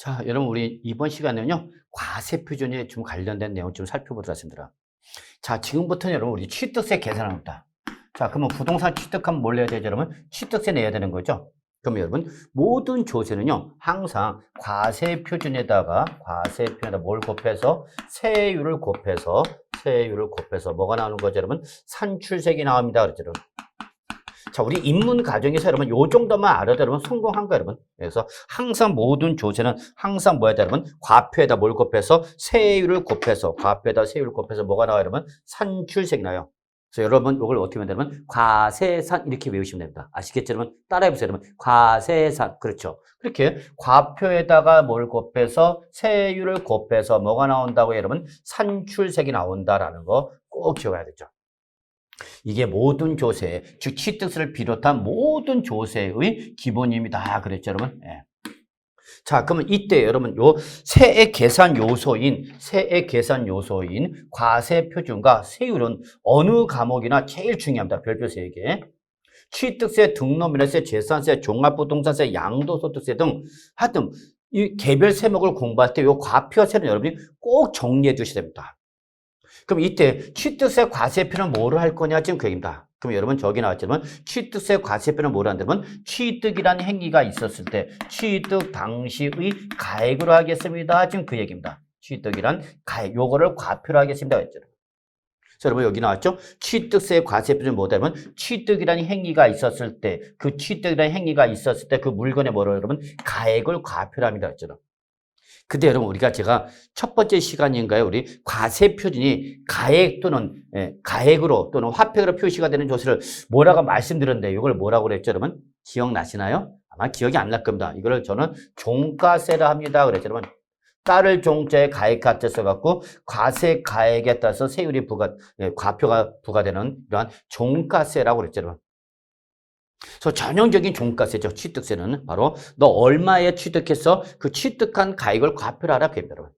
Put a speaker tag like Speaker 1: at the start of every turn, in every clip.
Speaker 1: 자, 여러분 우리 이번 시간에는요. 과세 표준에 좀 관련된 내용 좀 살펴보도록 하겠습니다. 자, 지금부터는 여러분 우리 취득세 계산합니다. 자, 그러면 부동산 취득하면 뭘 내야 되죠, 여러분? 취득세 내야 되는 거죠. 그럼 여러분 모든 조세는요. 항상 과세 표준에다가 뭘 곱해서 세율을 곱해서 뭐가 나오는 거죠, 여러분? 산출세액이 나옵니다. 그렇죠, 여러분? 자, 우리 입문 과정에서 여러분 요 정도만 알아도 여러분 성공한 거예요, 여러분. 그래서 항상 모든 조세는 항상 뭐야, 여러분? 과표에다 뭘 곱해서 세율을 곱해서 뭐가 나와요, 여러분? 산출세액 나요. 그래서 여러분 이걸 어떻게 하면 되냐면 과세산 이렇게 외우시면 됩니다. 아시겠죠, 여러분? 따라해 보세요, 여러분. 과세산. 그렇죠. 그렇게 과표에다가 뭘 곱해서 세율을 곱해서 뭐가 나온다고 여러분? 산출세액이 나온다라는 거 꼭 기억해야 되죠. 이게 모든 조세, 즉 취득세를 비롯한 모든 조세의 기본입니다. 그랬죠, 여러분? 예. 자, 그러면 이때 여러분 요 세액 계산 요소인 과세 표준과 세율은 어느 과목이나 제일 중요합니다. 별표 3개. 취득세, 등록민세, 재산세, 종합부동산세, 양도소득세 등 하여튼 이 개별 세목을 공부할 때 요 과표 세는 여러분이 꼭 정리해 두셔야 됩니다. 그럼 이때 취득세 과세표는 뭐로 할 거냐 지금 그 얘기입니다. 그럼 여러분 저기 나왔지만 취득세 과세표는 뭐로 한다면 취득이란 행위가 있었을 때 취득 당시의 가액으로 하겠습니다. 지금 그 얘기입니다. 취득이란 가액 요거를 과표로 하겠습니다. 그랬죠. 그래서 여러분 여기 나왔죠? 취득세 과세표는 뭐냐면 취득이란 행위가 있었을 때 그 취득이란 행위가 있었을 때 그 물건에 뭐로 여러분 가액을 과표로 합니다. 그랬죠. 근데 여러분 제가 첫 번째 시간인가요? 우리 과세 표준이 가액 또는 가액으로 또는 화폐로 표시가 되는 조세를 뭐라고 말씀드렸는데 이걸 뭐라고 그랬죠, 여러분? 기억나시나요? 아마 기억이 안 날 겁니다. 이거를 저는 종가세라 합니다. 그랬죠, 여러분. 따를 종자에 가액 가짜 써갖고 과세 가액에 따라서 세율이 과표가 부과되는 이러한 종가세라고 그랬죠, 여러분. 그래서 전형적인 종가세죠. 취득세는 바로 너 얼마에 취득해서 그 취득한 가액을 과표를 하라 그럽니다, 여러분.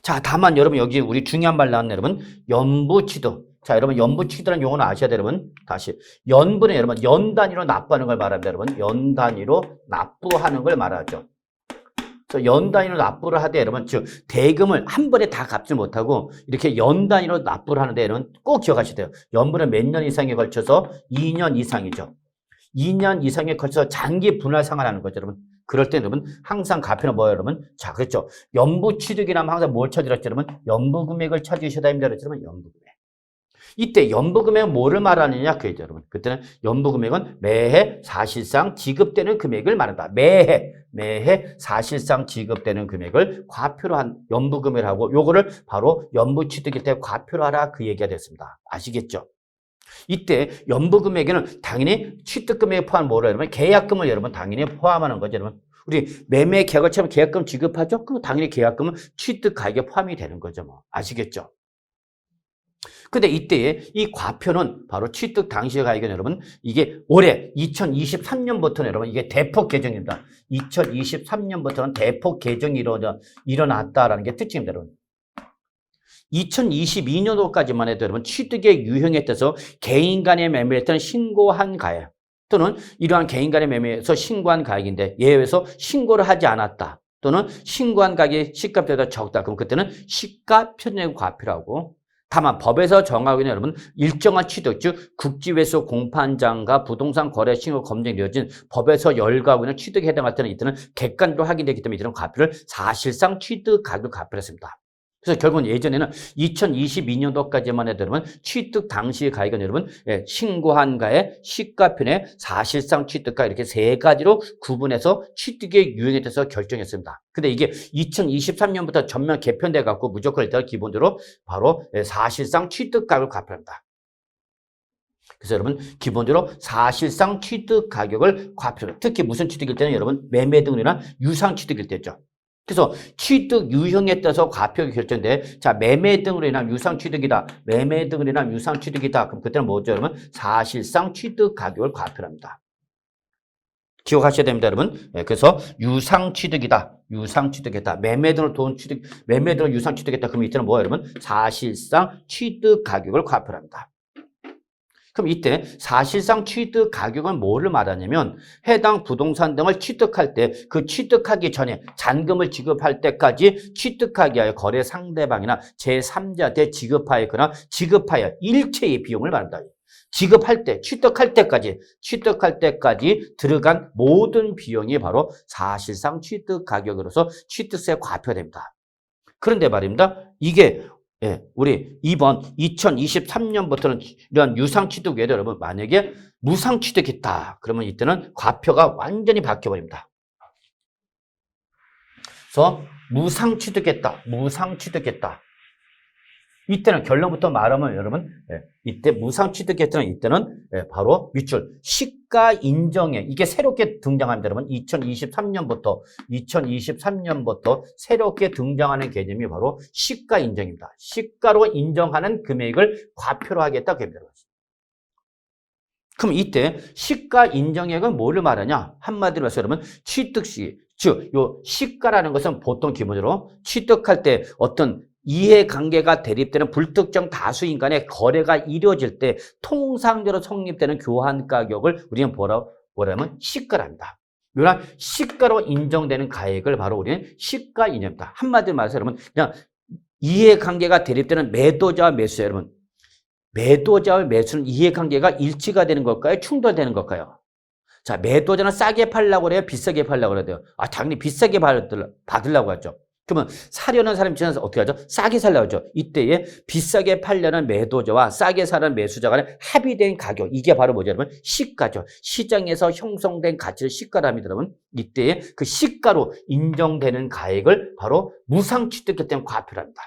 Speaker 1: 자, 다만 여러분 여기 우리 중요한 말 나왔네, 여러분. 연부취득. 자, 여러분 연부취득이라는 용어는 아셔야 돼요, 여러분. 다시 연부는 여러분 연 단위로 납부하는 걸 말합니다, 여러분. 연 단위로 납부하는 걸 말하죠. 그래서 연 단위로 납부를 하되 여러분 즉 대금을 한 번에 다 갚지 못하고 이렇게 연 단위로 납부를 하는데 여러분 꼭 기억하셔야 돼요. 연부는 몇 년 이상에 걸쳐서 2년 이상이죠. 2년 이상에 걸쳐서 장기 분할 상환하는 거죠, 여러분. 그럴 때 여러분 항상 과표는 뭐예요, 여러분? 자, 그렇죠. 연부 취득이라면 항상 뭘 찾으랬죠, 여러분? 연부 금액을 찾으셔야 됩니다, 그랬죠, 여러분. 연부 금액. 이때 연부 금액은 뭐를 말하느냐, 그죠, 여러분. 그때는 연부 금액은 매해 사실상 지급되는 금액을 말한다. 매해 사실상 지급되는 금액을 과표로 한 연부 금액을 하고 요거를 바로 연부 취득일 때 과표로 하라 그 얘기가 됐습니다. 아시겠죠? 이때 연부금액에는 당연히 취득금액에 포함 뭐라 여러분? 계약금을 여러분 당연히 포함하는 거죠, 여러분. 우리 매매 계약처럼 계약금 지급하죠? 그럼 당연히 계약금은 취득 가액에 포함이 되는 거죠, 뭐. 아시겠죠? 근데 이때 이 과표는 바로 취득 당시의 가액은 여러분 이게 올해 2023년부터는 여러분 이게 대폭 개정입니다. 2023년부터는 대폭 개정이 일어났다라는 게 특징입니다, 여러분. 2022년도까지만 해도 여러분 취득의 유형에 따라서 개인 간의 매매에 따른 신고한 가액 또는 이러한 개인 간의 매매에서 신고한 가액인데 예외에서 신고를 하지 않았다 또는 신고한 가액이 시가보다 적다. 그럼 그때는 시가 표준액 과표라고 다만 법에서 정하고 있는 여러분 일정한 취득 즉 국지회수 공판장과 부동산 거래 신고 검증이 이루어진 법에서 열거하고 있는 취득에 해당할 때는 이때는 객관적으로 확인되기 때문에 이때는 과표를 사실상 취득 가격을 과표를 했습니다. 그래서 결국은 예전에는 2022년도까지만 해도 여러분 취득 당시의 가액은 여러분 신고한 가액, 시가편액, 사실상 취득가 이렇게 세 가지로 구분해서 취득의 유형에 대해서 결정했습니다. 근데 이게 2023년부터 전면 개편돼 갖고 무조건 일단 기본적으로 바로 사실상 취득가격을 과표합니다. 그래서 여러분 기본적으로 사실상 취득 가격을 과표합니다. 특히 무슨 취득일 때는 여러분 매매 등이나 유상 취득일 때죠. 그래서 취득 유형에 따라서 과표가 결정돼. 자, 매매 등으로 인한 유상 취득이다. 매매 등으로 인한 유상 취득이다. 그럼 그때는 뭐죠, 여러분? 사실상 취득 가격을 과표합니다. 기억하셔야 됩니다, 여러분. 그래서 유상 취득이다. 유상 취득이다. 매매 등으로 돈 취득, 매매 등으로 유상 취득했다. 그럼 이때는 뭐예요, 여러분? 사실상 취득 가격을 과표합니다. 그럼 이때 사실상 취득 가격은 뭐를 말하냐면 해당 부동산 등을 취득할 때 그 취득하기 전에 잔금을 지급할 때까지 취득하기 위하여 거래 상대방이나 제3자한테 지급하였거나 지급하여 일체의 비용을 말한다. 지급할 때, 취득할 때까지 들어간 모든 비용이 바로 사실상 취득 가격으로서 취득세 과표됩니다. 그런데 말입니다. 이게 우리 이번 2023년부터는 이런 유상취득 외에도 여러분 만약에 무상취득했다. 그러면 이때는 과표가 완전히 바뀌어버립니다. 그래서 무상취득했다. 이때는 결론부터 말하면 여러분 이때 무상취득했다는 이때는 바로 밑줄 시가 인정액 이게 새롭게 등장합니다. 여러분 2023년부터 새롭게 등장하는 개념이 바로 시가 인정입니다. 시가로 인정하는 금액을 과표로 하겠다. 그럼 이때 시가 인정액은 뭐를 말하냐? 한마디로 해서 여러분 취득시 즉 요 시가라는 것은 보통 기본적으로 취득할 때 어떤 이해관계가 대립되는 불특정 다수인 간의 거래가 이루어질 때 통상적으로 성립되는 교환 가격을 우리는 뭐라면 시가랍니다. 이런 시가로 인정되는 가액을 바로 우리는 시가 인정입니다. 한마디로 말해서 여러분 그냥 이해관계가 대립되는 매도자와 매수자 여러분 매도자와 매수는 이해관계가 일치가 되는 걸까요? 충돌되는 걸까요? 자, 매도자는 싸게 팔려고 그래요? 비싸게 팔려고 그래요? 당연히 비싸게 받으려고 하죠. 그러면 사려는 사람 입장에서 어떻게 하죠? 싸게 살려고 하죠. 이때에 비싸게 팔려는 매도자와 싸게 사는 매수자 간의 합의된 가격. 이게 바로 뭐죠, 여러분? 시가죠. 시장에서 형성된 가치를 시가로 합니다, 여러분. 이때에 그 시가로 인정되는 가액을 바로 무상취득세 때문에 과표랍니다.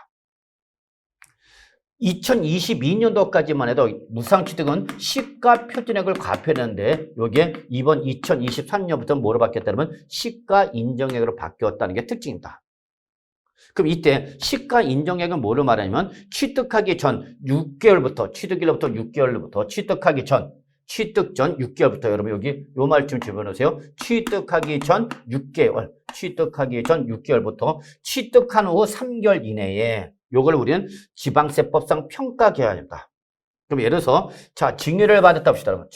Speaker 1: 2022년도까지만 해도 무상취득은 시가 표준액을 과표했는데 이게 이번 2023년부터 뭐로 바뀌었다면 시가 인정액으로 바뀌었다는 게 특징입니다. 그럼 이때 시가 인정액은 뭐로 말하냐면 취득하기 전 6개월부터 취득일로부터 6개월부터 취득하기 전 취득 전 6개월부터 여러분 여기 요 말 좀 집어넣으세요. 취득하기 전 6개월부터 취득한 후 3개월 이내에 요걸 우리는 지방세법상 평가계약입니다. 그럼 예를 들어서 자 증여를 받았다 봅시다. 여러분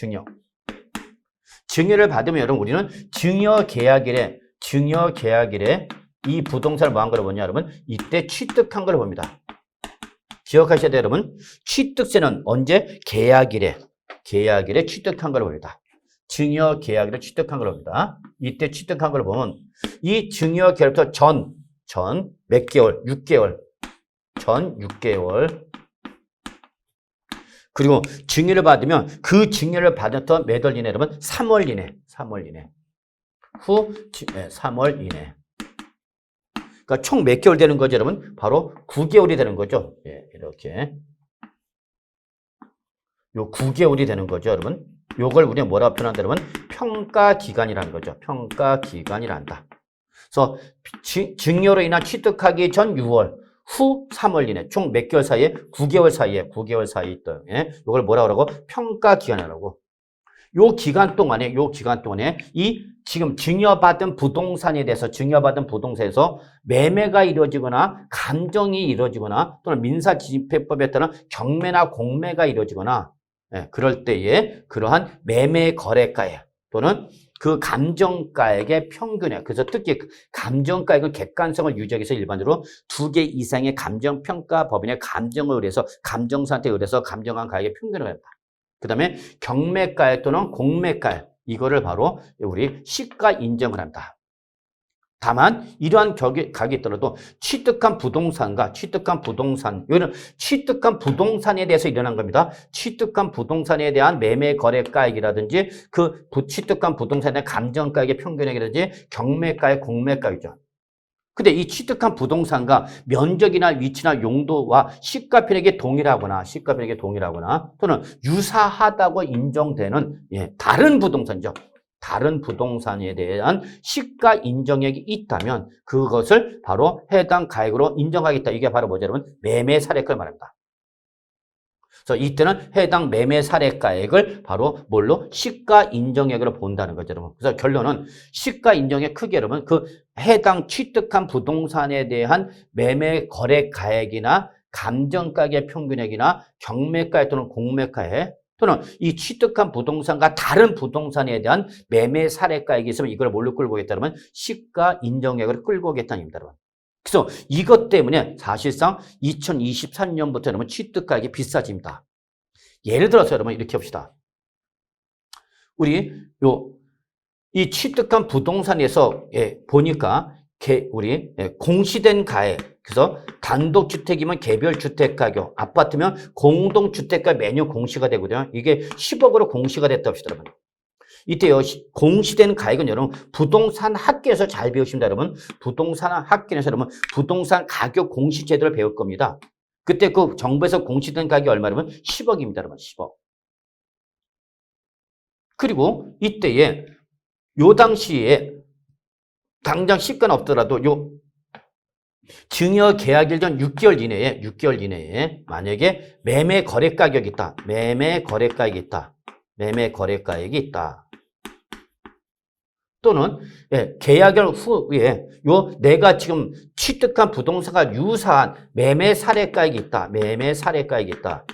Speaker 1: 증여를 받으면 여러분 우리는 증여계약일에 이 부동산을 뭐한 걸 보냐 여러분 이때 취득한 걸 봅니다. 기억하셔야 돼요 여러분. 취득세는 언제? 계약일에 취득한 걸 봅니다. 증여계약일에 취득한 걸 봅니다. 이때 취득한 걸 보면 이 증여계약부터 전 몇 개월? 6개월 전 6개월 그리고 증여를 받으면 그 증여를 받았던 몇 월 이내 여러분 3월 이내 후 3월 이내 그러니까 총 몇 개월 되는 거죠 여러분? 바로 9개월이 되는 거죠. 이렇게 요 9개월이 되는 거죠 여러분. 요걸 우리가 뭐라고 표현한다 여러분? 평가기간이라는 거죠. 평가기간이란다. 그래서 증여로 인한 취득하기 전 6월 후 3월 이내 총 몇 개월 사이에 9개월 사이에 있던 이걸 뭐라 그러고 평가기간이라고. 요 기간 동안에 이 지금 증여받은 부동산에서 매매가 이루어지거나 감정이 이루어지거나 또는 민사집행법에 따른 경매나 공매가 이루어지거나 그럴 때에 그러한 매매 거래가액 또는 그 감정가액의 평균액. 그래서 특히 감정가액은 객관성을 유지하기 위해서 일반적으로 2개 이상의 감정평가법인의 감정을 의뢰해서 감정사한테 의뢰해서 감정한 가액의 평균을 합니다. 그 다음에 경매가액 또는 공매가액 이거를 바로 우리 시가 인정을 합니다. 다만 이러한 가격이 있더라도 취득한 부동산에 대해서 일어난 겁니다. 취득한 부동산에 대한 매매 거래가액이라든지 그 취득한 부동산에 대한 감정가액의 평균액이라든지 경매가액, 공매가액이죠. 근데 이 취득한 부동산과 면적이나 위치나 용도와 시가편액이 동일하거나 또는 유사하다고 인정되는 다른 부동산이죠. 다른 부동산에 대한 시가 인정액이 있다면 그것을 바로 해당 가액으로 인정하겠다. 이게 바로 뭐죠, 여러분? 매매 사례가를 말합니다. 그래서 이때는 해당 매매 사례가액을 바로 뭘로? 시가 인정액으로 본다는 거죠, 여러분. 그래서 결론은 시가 인정액 크게 여러분 그 해당 취득한 부동산에 대한 매매 거래 가액이나 감정가액의 평균액이나 경매가액 또는 공매가액 또는 이 취득한 부동산과 다른 부동산에 대한 매매 사례가액이 있으면 이걸 뭘로 끌고 오겠다 그러면 시가 인정액을 끌고 오겠다는 겁니다, 여러분. 그래서 이것 때문에 사실상 2023년부터 여러분 취득가액이 비싸집니다. 예를 들어서 여러분 이렇게 봅시다. 우리 이 취득한 부동산에서 보니까 우리 공시된 가액, 그래서 단독주택이면 개별주택 가격, 아파트면 공동주택가 매년 공시가 되거든요. 이게 10억으로 공시가 됐다 합시다, 여러분. 이때요, 공시된 가액은 여러분 부동산 학교에서 잘 배우십니다, 여러분. 부동산 학교에서 여러분 부동산 가격 공시 제도를 배울 겁니다. 그때 그 정부에서 공시된 가격이 얼마냐면 10억입니다, 여러분. 10억. 그리고 이때에 요 당시에 당장 시가는 없더라도 요 증여 계약일 전 6개월 이내에 만약에 매매 거래 가격이 있다. 매매 거래 가액이 있다. 또는 계약일 후에 내가 지금 취득한 부동산과 유사한 매매 사례가액이 있다. 매매 사례가액이 있다.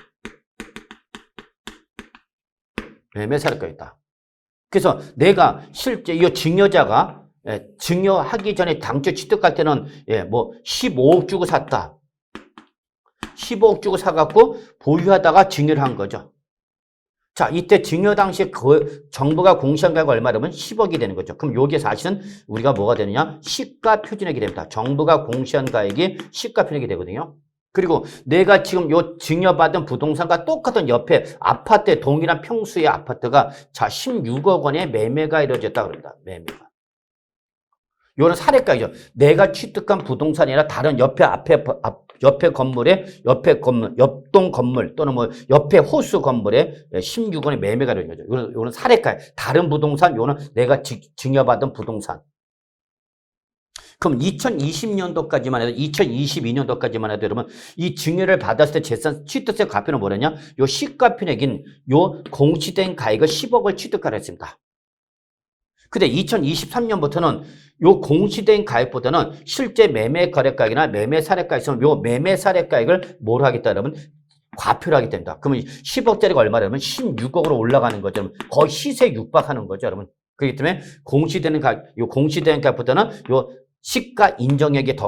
Speaker 1: 그래서 내가 실제 이 증여자가 증여하기 전에 당초 취득할 때는 뭐 15억 주고 샀다. 15억 주고 사갖고 보유하다가 증여를 한 거죠. 자, 이때 증여 당시에 정부가 공시한 가격이 얼마라면 10억이 되는 거죠. 그럼 요게 사실은 우리가 뭐가 되느냐? 시가 표준액이 됩니다. 정부가 공시한 가액이 시가 표준액이 되거든요. 그리고 내가 지금 요 증여받은 부동산과 똑같은 옆에 아파트에 동일한 평수의 아파트가 자 16억 원의 매매가 이루어졌다 그럽니다. 매매가. 요런 사례가이죠. 내가 취득한 부동산이 아니라 다른 옆에 건물에 옆동 건물 또는 뭐 옆에 호수 건물에 16원의 매매가 이루어진 거죠. 요런 사례가. 다른 부동산, 요는 내가 증여받은 부동산. 그럼 2020년도까지만 해도 2022년도까지만 해도 여러분 이 증여를 받았을 때 재산 취득세 과표는 뭐냐냐? 요 시가표액인 요 공시된 가액을 10억을 취득하라 했습니다. 근데 2023년부터는 요 공시된 가액보다는 실제 매매 거래가액이나 매매 사례가액 있으면 요 매매 사례가액을 뭘 하겠다 여러분? 과표를 하게 됩니다. 그러면 10억짜리가 얼마냐면 16억으로 올라가는 거죠. 거의 시세 육박하는 거죠, 여러분. 그렇기 때문에 공시되는 가액보다는 요 시가 인정액이 더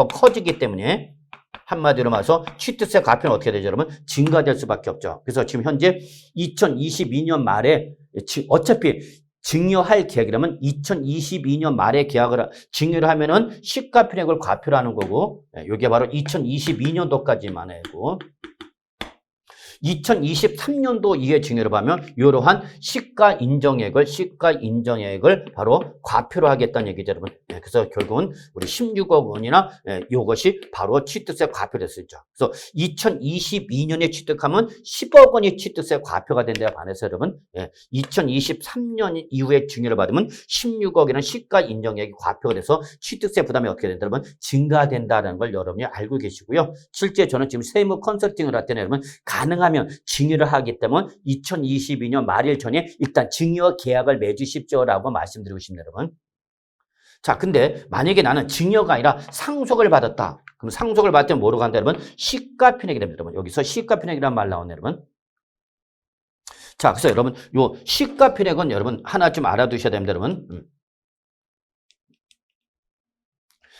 Speaker 1: 커지기 때문에 한마디로 말해서 취득세 과표는 어떻게 되죠, 여러분? 증가될 수밖에 없죠. 그래서 지금 현재 2022년 말에 어차피 증여할 계약이라면 2022년 말에 증여를 하면은 시가 표액을 과표를 하는 거고, 이게 바로 2022년도까지만 해도 2023년도 이후에 증여를 하면 이러한 시가 인정액을 바로 과표로 하겠다는 얘기죠, 여러분. 그래서 결국은 우리 16억 원이나 이것이 바로 취득세 과표될 수 있죠. 그래서 2022년에 취득하면 10억 원이 취득세 과표가 된다에 반해서 여러분 2023년 이후에 증여를 받으면 16억이라는 시가 인정액이 과표가 돼서 취득세 부담이 어떻게 된다, 여러분? 증가된다는 걸 여러분이 알고 계시고요. 실제 저는 지금 세무 컨설팅을 할 때는 여러분 가능하면 증여를 하기 때문에 2022년 말일 전에 일단 증여 계약을 맺으십시오라고 말씀드리고 싶습니다, 여러분. 자, 근데 만약에 나는 증여가 아니라 상속을 받았다. 그럼 상속을 받을 때 뭐로 간다, 여러분? 시가표액이 됩니다, 여러분. 여기서 시가표액이라는 말 나오네, 여러분. 자, 그래서 여러분, 요 시가표액은 여러분 하나 좀 알아두셔야 됩니다, 여러분.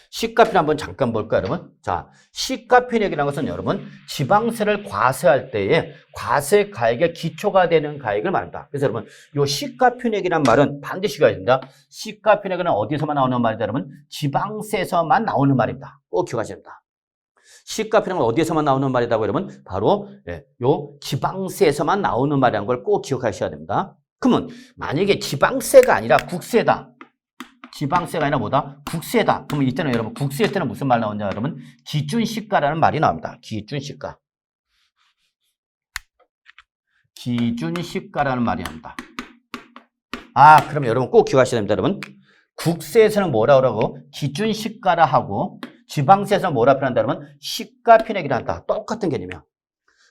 Speaker 1: 시가표액 한번 잠깐 볼까요, 여러분? 자, 시가표액이라는 것은 여러분 지방세를 과세할 때에 과세 가액의 기초가 되는 가액을 말합니다. 그래서 여러분 요 시가표액이란 말은 반드시 기억해야 됩니다. 시가표액은 어디서만 나오는 말이다, 여러분? 지방세에서만 나오는 말입니다. 꼭 기억하셔야 됩니다. 시가표액은 어디에서만 나오는 말이라고 여러분? 바로 요 지방세에서만 나오는 말이라는 걸 꼭 기억하셔야 됩니다. 그러면 만약에 지방세가 아니라 국세다. 지방세가 아니라 뭐다? 국세다. 그러면 이때는 여러분 국세 때는 무슨 말 나오냐, 여러분? 기준시가라는 말이 나옵니다. 기준시가. 기준시가라는 말이 나옵니다. 아, 그럼 여러분 꼭 기억하셔야 됩니다, 여러분. 국세에서는 뭐라 그러고 기준시가라 하고 지방세에서는 뭐라 표현한다, 여러분? 시가표액이라 한다. 똑같은 개념이야.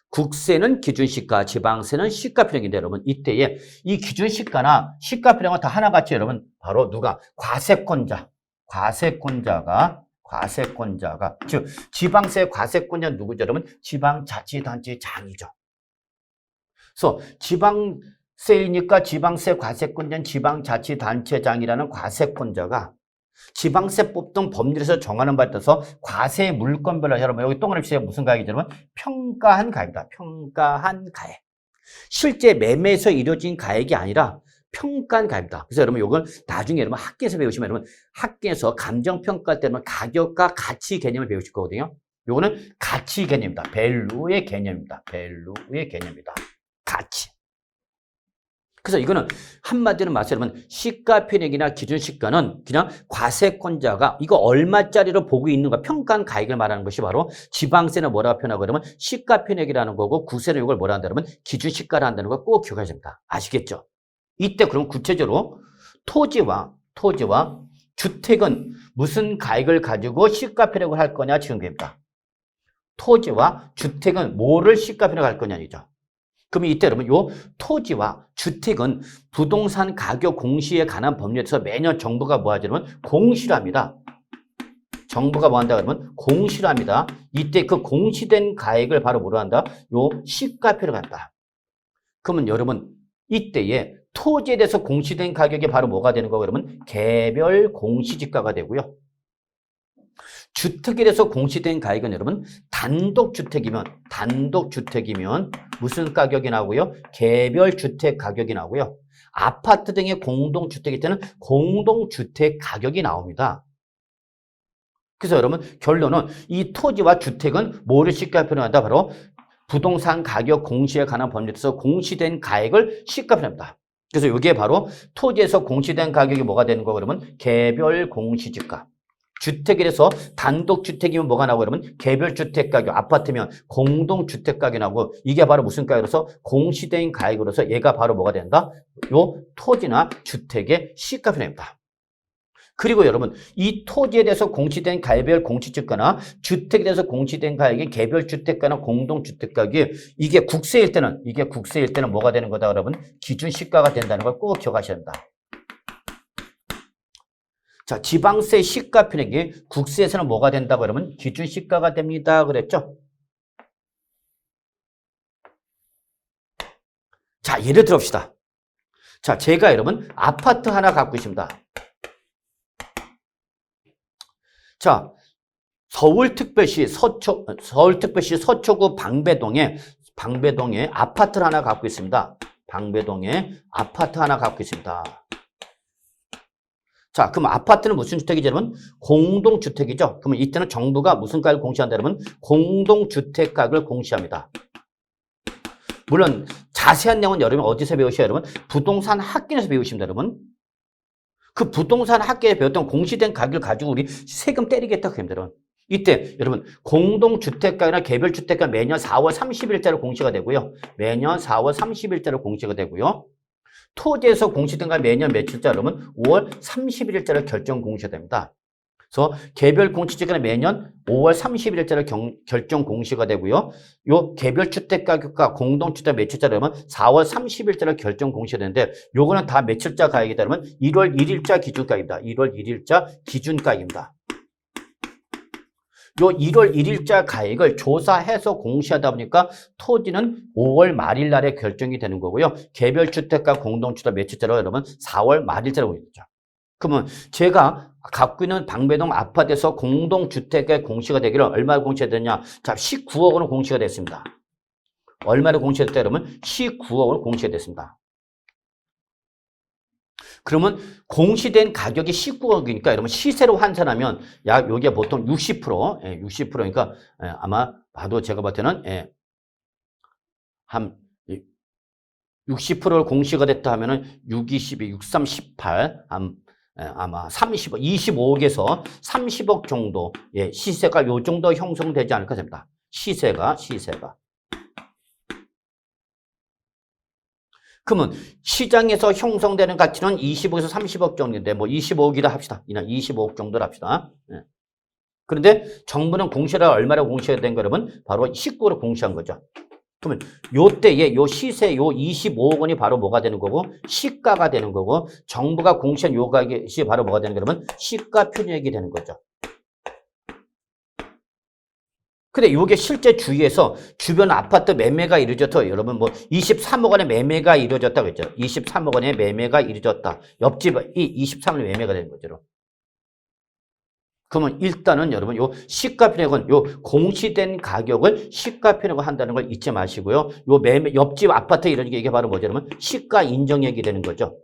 Speaker 1: 국세는 기준시가, 지방세는 시가표액인데 여러분 이때에 이 기준시가나 시가표액은 다 하나같이 여러분 바로 누가? 과세권자가 즉 지방세 과세권자 누구죠, 여러분? 지방자치단체장이죠. 그래서 지방세이니까 지방세 과세권자는 지방자치단체장이라는 과세권자가 지방세법 등 법률에서 정하는 바에 따라서 과세 물건별로 여러분 여기 동그라미 치세요. 무슨 가액이죠? 여러분 평가한 가액이다. 평가한 가액. 실제 매매에서 이루어진 가액이 아니라 평가한 가액이다. 그래서 여러분 이걸 나중에 여러분 학교에서 배우시면 여러분 학교에서 감정평가 때는 가격과 가치 개념을 배우실 거거든요. 요거는 가치 개념입니다. 밸류의 개념입니다. 밸류의 개념입니다. 가치. 그래서 이거는 한마디로 말해서 여러분 시가 편익이나 기준 시가는 그냥 과세권자가 이거 얼마짜리로 보고 있는가 평가한 가액을 말하는 것이 바로 지방세는 뭐라고 표현하고 그러면 시가 편익이라는 거고 구세는 이걸 뭐라 한다 그러면 기준 시가를 한다는 거 꼭 기억하셔야 됩니다. 아시겠죠? 이때 그럼 구체적으로 토지와 주택은 무슨 가액을 가지고 시가 편익을 할 거냐 지금 겁니다. 토지와 주택은 뭐를 시가 편익을 할 거냐이죠. 그럼 이때 여러분 요 토지와 주택은 부동산 가격 공시에 관한 법률에서 매년 정부가 뭐 하죠? 여러분 공시를 합니다. 정부가 뭐 한다 그러면 공시를 합니다. 이때 그 공시된 가액을 바로 뭐로 한다? 요 시가표를 한다. 그러면 여러분 이때에 토지에 대해서 공시된 가격이 바로 뭐가 되는 거고 그러면 개별 공시지가가 되고요. 주택에 대해서 공시된 가액은 여러분 단독주택이면 무슨 가격이 나오고요? 개별주택 가격이 나오고요. 아파트 등의 공동주택일 때는 공동주택 가격이 나옵니다. 그래서 여러분 결론은 이 토지와 주택은 뭐를 시가표로 한다? 바로 부동산 가격 공시에 관한 법률에서 공시된 가액을 시가표로 합니다. 그래서 이게 바로 토지에서 공시된 가격이 뭐가 되는 거 그러면 개별 공시지가. 주택에 대해서 단독주택이면 뭐가 나오고 그러면 개별주택 가격, 아파트면 공동주택 가격이 나오고 이게 바로 무슨 가격으로서 공시된 가액으로서 얘가 바로 뭐가 된다? 요 토지나 주택의 시가표입니다. 그리고 여러분 이 토지에 대해서 공시된 개별 공시지가나 주택에 대해서 공시된 가액이 개별주택가나 공동주택가격이 이게 국세일 때는 뭐가 되는 거다 여러분? 기준시가가 된다는 걸 꼭 기억하셔야 합니다. 자, 지방세 시가 편익이 국세에서는 뭐가 된다고 그러면 기준 시가가 됩니다. 그랬죠? 자, 예를 들읍시다. 자, 제가 여러분 아파트 하나 갖고 있습니다. 자, 서울특별시 서초구 방배동에 아파트를 하나 갖고 있습니다. 방배동에 아파트 하나 갖고 있습니다. 자, 그럼 아파트는 무슨 주택이죠, 여러분? 공동주택이죠. 그러면 이때는 정부가 무슨 가격을 공시한다, 여러분? 공동주택 가격을 공시합니다. 물론 자세한 내용은 여러분 어디서 배우셔야 여러분? 부동산 학교에서 배우십니다, 여러분. 그 부동산 학교에 배웠던 공시된 가격을 가지고 우리 세금 때리겠다, 그 힘들어. 이때 여러분 공동주택가나 개별주택가 매년 4월 30일자로 공시가 되고요. 매년 4월 30일자로 공시가 되고요. 토지에서 공시된 가 매년 며칠자 여러분 5월 31일자로 결정 공시가 됩니다. 그래서 개별 공시지가는 매년 5월 31일자로 결정 공시가 되고요. 요 개별 주택 가격과 공동주택 며칠자 여러분 4월 30일자로 결정 공시가 되는데 요거는 다 며칠자 가액이다 그러면 1월 1일자 기준가입니다. 1월 1일자 기준가입니다. 요 1월 1일자 가액을 조사해서 공시하다 보니까 토지는 5월 말일 날에 결정이 되는 거고요. 개별주택과 공동주택 며칠자로 여러분 4월 말일자로 보이죠. 그러면 제가 갖고 있는 방배동 아파트에서 공동주택의 공시가 되기를 얼마를 공시가 되냐? 자, 19억 원을 공시가 됐습니다. 얼마를 공시가 됐다 그러면 19억 원을 공시가 됐습니다. 그러면 공시된 가격이 19억이니까 여러분 시세로 환산하면 약 여기가 보통 60%, 60%니까 아마 봐도 제가 볼 때는 한 60%를 공시가 됐다 하면은 6, 22, 6, 3, 18, 아마 30억, 25억에서 30억 정도 시세가 요 정도 형성되지 않을까 됩니다. 시세가. 그러면 시장에서 형성되는 가치는 20억에서 30억 정도인데 뭐 25억이라 합시다. 이날 25억 정도로 합시다. 그런데 정부는 공시를 얼마로 공시가 된 거 여러분? 바로 19억으로 공시한 거죠. 그러면 요때에 요 시세 요 25억 원이 바로 뭐가 되는 거고 시가가 되는 거고 정부가 공시한 요 가격이 바로 뭐가 되는 거 여러분? 시가 편익이 되는 거죠. 근데 이게 실제 주위에서 주변 아파트 매매가 이루어졌다. 여러분 뭐 23억 원의 매매가 이루어졌다 그랬죠. 23억 원의 매매가 이루어졌다. 옆집이 23억 원의 매매가 되는 거죠. 그러면 일단은 여러분 요 시가 편익은 요 공시된 가격을 시가 편익을 한다는 걸 잊지 마시고요. 요 매매 옆집 아파트 이런 게 이게 바로 뭐죠? 그러면 시가 인정액이 되는 거죠.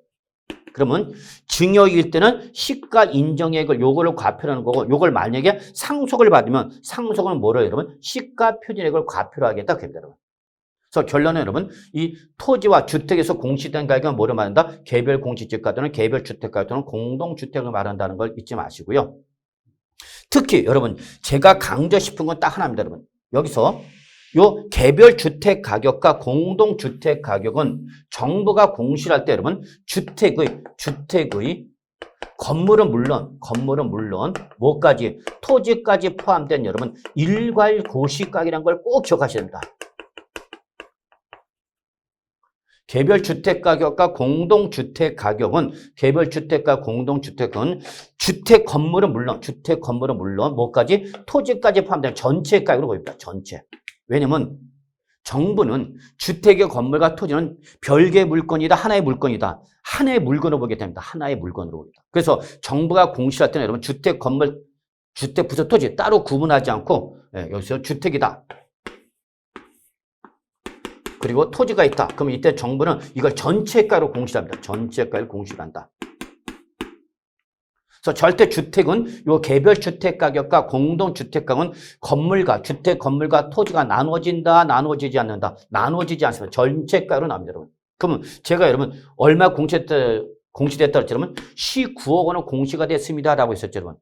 Speaker 1: 그러면 증여일 때는 시가 인정액을 요거를 과표하는 거고 요걸 만약에 상속을 받으면 상속은 뭐래요, 여러분? 시가 표준액을 과표로 하겠다 그럽니다, 여러분. 그래서 결론은 여러분 이 토지와 주택에서 공시된 가격은 뭐를 말한다? 개별 공시지가 또는 개별 주택가 또는 공동주택을 말한다는 걸 잊지 마시고요. 특히 여러분 제가 강조 싶은 건 딱 하나입니다, 여러분. 여기서 요 개별 주택 가격과 공동주택 가격은 정부가 공시를 할 때 여러분 주택의 건물은 물론 뭐까지 토지까지 포함된 여러분 일괄 고시가격이라는 걸 꼭 기억하셔야 됩니다. 개별 주택 가격과 공동주택 가격은 개별 주택과 공동주택은 주택 건물은 물론 뭐까지 토지까지 포함된 전체 가격으로 보입니다. 전체. 왜냐면 정부는 주택의 건물과 토지는 별개의 물건이다, 하나의 물건이다. 하나의 물건으로 보게 됩니다. 하나의 물건으로 봅니다. 그래서 정부가 공시할 때는 여러분 주택 건물, 주택 부서 토지 따로 구분하지 않고 여기서 주택이다. 그리고 토지가 있다. 그러면 이때 정부는 이걸 전체가로 공시합니다. 전체가를 공시한다. 그래서 절대 주택은 요 개별 주택 가격과 공동 주택 가격은 건물과 주택 건물과 토지가 나누어지지 않는다. 나누어지지 않습니다. 전체가로 나옵니다, 여러분. 그러면 제가 여러분 얼마 공시됐다 그러면 19억 원은 공시가 됐습니다라고 했었죠, 여러분.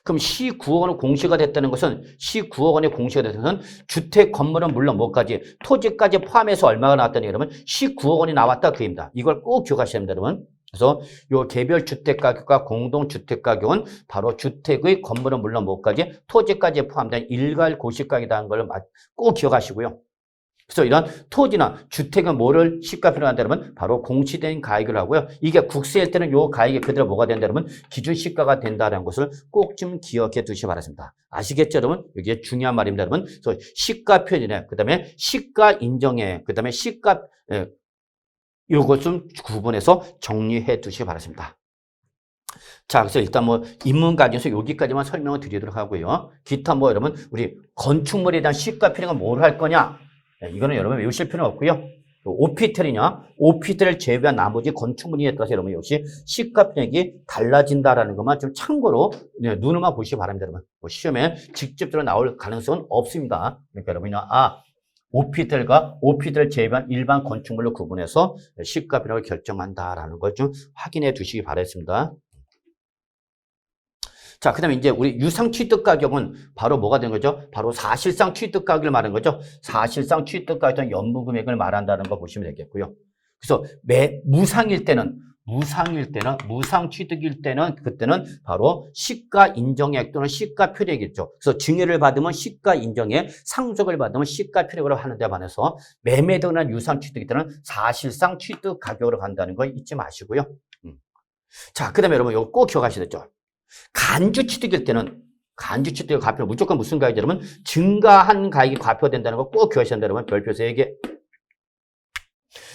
Speaker 1: 그럼 19억 원은 공시가 됐다는 것은 19억 원의 공시가 됐다는 것은 주택 건물은 물론 뭐까지 토지까지 포함해서 얼마가 나왔다니 여러분 19억 원이 나왔다 그입니다. 이걸 꼭 기억하셔야 됩니다, 여러분. 그래서 요 개별 주택 가격과 공동 주택 가격은 바로 주택의 건물은 물론 뭐까지 토지까지 포함된 일괄 고시가격이라는 걸 꼭 기억하시고요. 그래서 이런 토지나 주택은 뭐를 시가표로 한다면 바로 공시된 가액을 하고요. 이게 국세일 때는 요 가액이 그대로 뭐가 된다면 기준 시가가 된다는 것을 꼭 좀 기억해 두시기 바랍니다. 아시겠죠, 여러분? 이게 중요한 말입니다, 여러분. 그래서 시가 표준액, 그다음에 시가 인정액, 그다음에 시가 요것 좀 구분해서 정리해 두시기 바랍니다. 자, 그래서 일단 뭐 인문과정에서 여기까지만 설명을 드리도록 하고요. 기타 뭐 여러분 우리 건축물에 대한 시가 표준액은 뭘 할 거냐? 이거는 여러분 외우실 필요는 없고요. 오피텔을 제외한 나머지 건축물에 따라서 여러분 역시 시가 표준액이 달라진다라는 것만 좀 참고로 눈으로만 보시기 바랍니다, 여러분. 뭐 시험에 직접적으로 나올 가능성은 없습니다. 그러니까 여러분이 오피텔을 제외한 일반 건축물로 구분해서 시가 표준액을 결정한다라는 걸 좀 확인해 두시기 바라겠습니다. 자, 그 다음에 이제 우리 유상 취득 가격은 바로 뭐가 되는 거죠? 바로 사실상 취득 가격을 말하는 거죠. 사실상 취득 가격은 연부 금액을 말한다는 거 보시면 되겠고요. 그래서 무상일 때는 무상 취득일 때는 그때는 바로 시가 인정액 또는 시가 표준액이죠. 그래서 증여를 받으면 시가 인정액, 상속을 받으면 시가 표준액으로 하는데 반해서 매매 등은 유상 취득일 때는 사실상 취득 가격으로 간다는 거 잊지 마시고요. 자, 그 다음에 여러분 이거 꼭 기억하셔야 되죠. 간주 취득일 때는 간주 취득의 과표 무조건 무슨 가액이 여러분 증가한 가액이 과표된다는 거 꼭 기억하셔야 된다, 여러분. 별표 3개.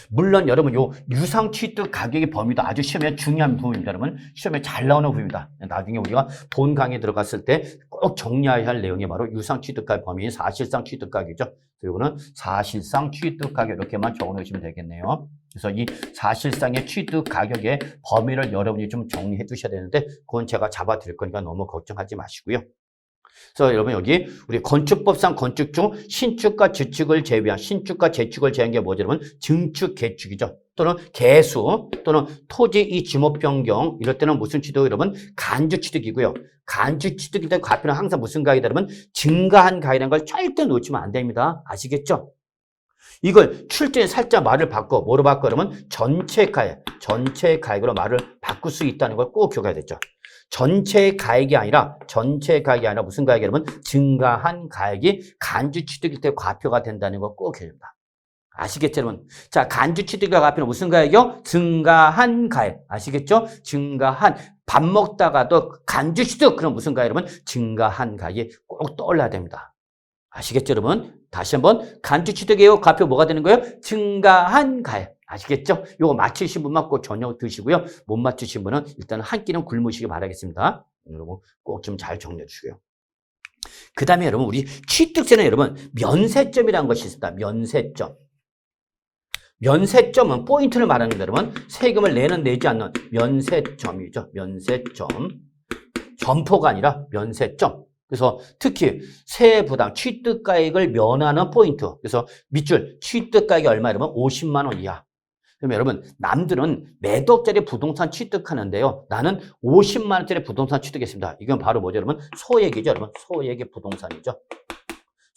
Speaker 1: 물론 여러분 요 유상 취득 가격의 범위도 아주 시험에 중요한 부분입니다, 여러분. 시험에 잘 나오는 부분입니다. 나중에 우리가 본 강의에 들어갔을 때 꼭 정리해야 할 내용이 바로 유상 취득 가격 범위인 사실상 취득 가격이죠. 그리고는 사실상 취득 가격 이렇게만 적어 놓으시면 되겠네요. 그래서 이 사실상의 취득 가격의 범위를 여러분이 좀 정리해 두셔야 되는데 그건 제가 잡아 드릴 거니까 너무 걱정하지 마시고요. 그래서 여러분 여기 우리 건축법상 건축 중 신축과 재축을 제외한 게 뭐죠, 여러분? 증축, 개축이죠. 또는 개수 또는 토지 이 지목 변경 이럴 때는 무슨 취득, 여러분? 간주 취득이고요. 간주 취득일 때 과표는 항상 무슨 가액이다, 여러분? 증가한 가액이라는 걸 절대 놓치면 안 됩니다. 아시겠죠? 이걸 출제에 살짝 말을 바꿔 뭐로 바꿔, 그러면 전체 가액으로 말을 바꿀 수 있다는 걸 꼭 기억해야 되죠. 전체 가액이 아니라 무슨 가액이 여러분? 증가한 가액이 간주 취득일 때 과표가 된다는 거 꼭 기억해야 됩니다. 아시겠죠, 여러분? 자, 간주 취득과 과표는 무슨 가액이요? 증가한 가액. 아시겠죠? 증가한 밥 먹다가도 간주 취득 그럼 무슨 가액, 여러분? 증가한 가액이 꼭 떠올라야 됩니다. 아시겠죠, 여러분? 다시 한번 간주 취득이에요. 과표 뭐가 되는 거예요? 증가한 가액. 아시겠죠? 요거 맞추신 분만 꼭 저녁 드시고요. 못 맞추신 분은 일단 한 끼는 굶으시기 바라겠습니다. 여러분 꼭 좀 잘 정리해 주시고요. 그 다음에 여러분 우리 취득세는 여러분 면세점이라는 것이 있습니다. 면세점. 면세점은 포인트를 말하는 데 여러분 세금을 내는 내지 않는 면세점이죠. 면세점. 점포가 아니라 면세점. 그래서 특히 세부담 취득가액을 면하는 포인트. 그래서 밑줄 취득가액이 얼마 여러분? 50만 원 이하. 그러면 여러분 남들은 몇 억짜리 부동산 취득하는데요. 나는 50만 원짜리 부동산 취득했습니다. 이건 바로 뭐죠 여러분? 소액이죠 여러분. 소액의 부동산이죠.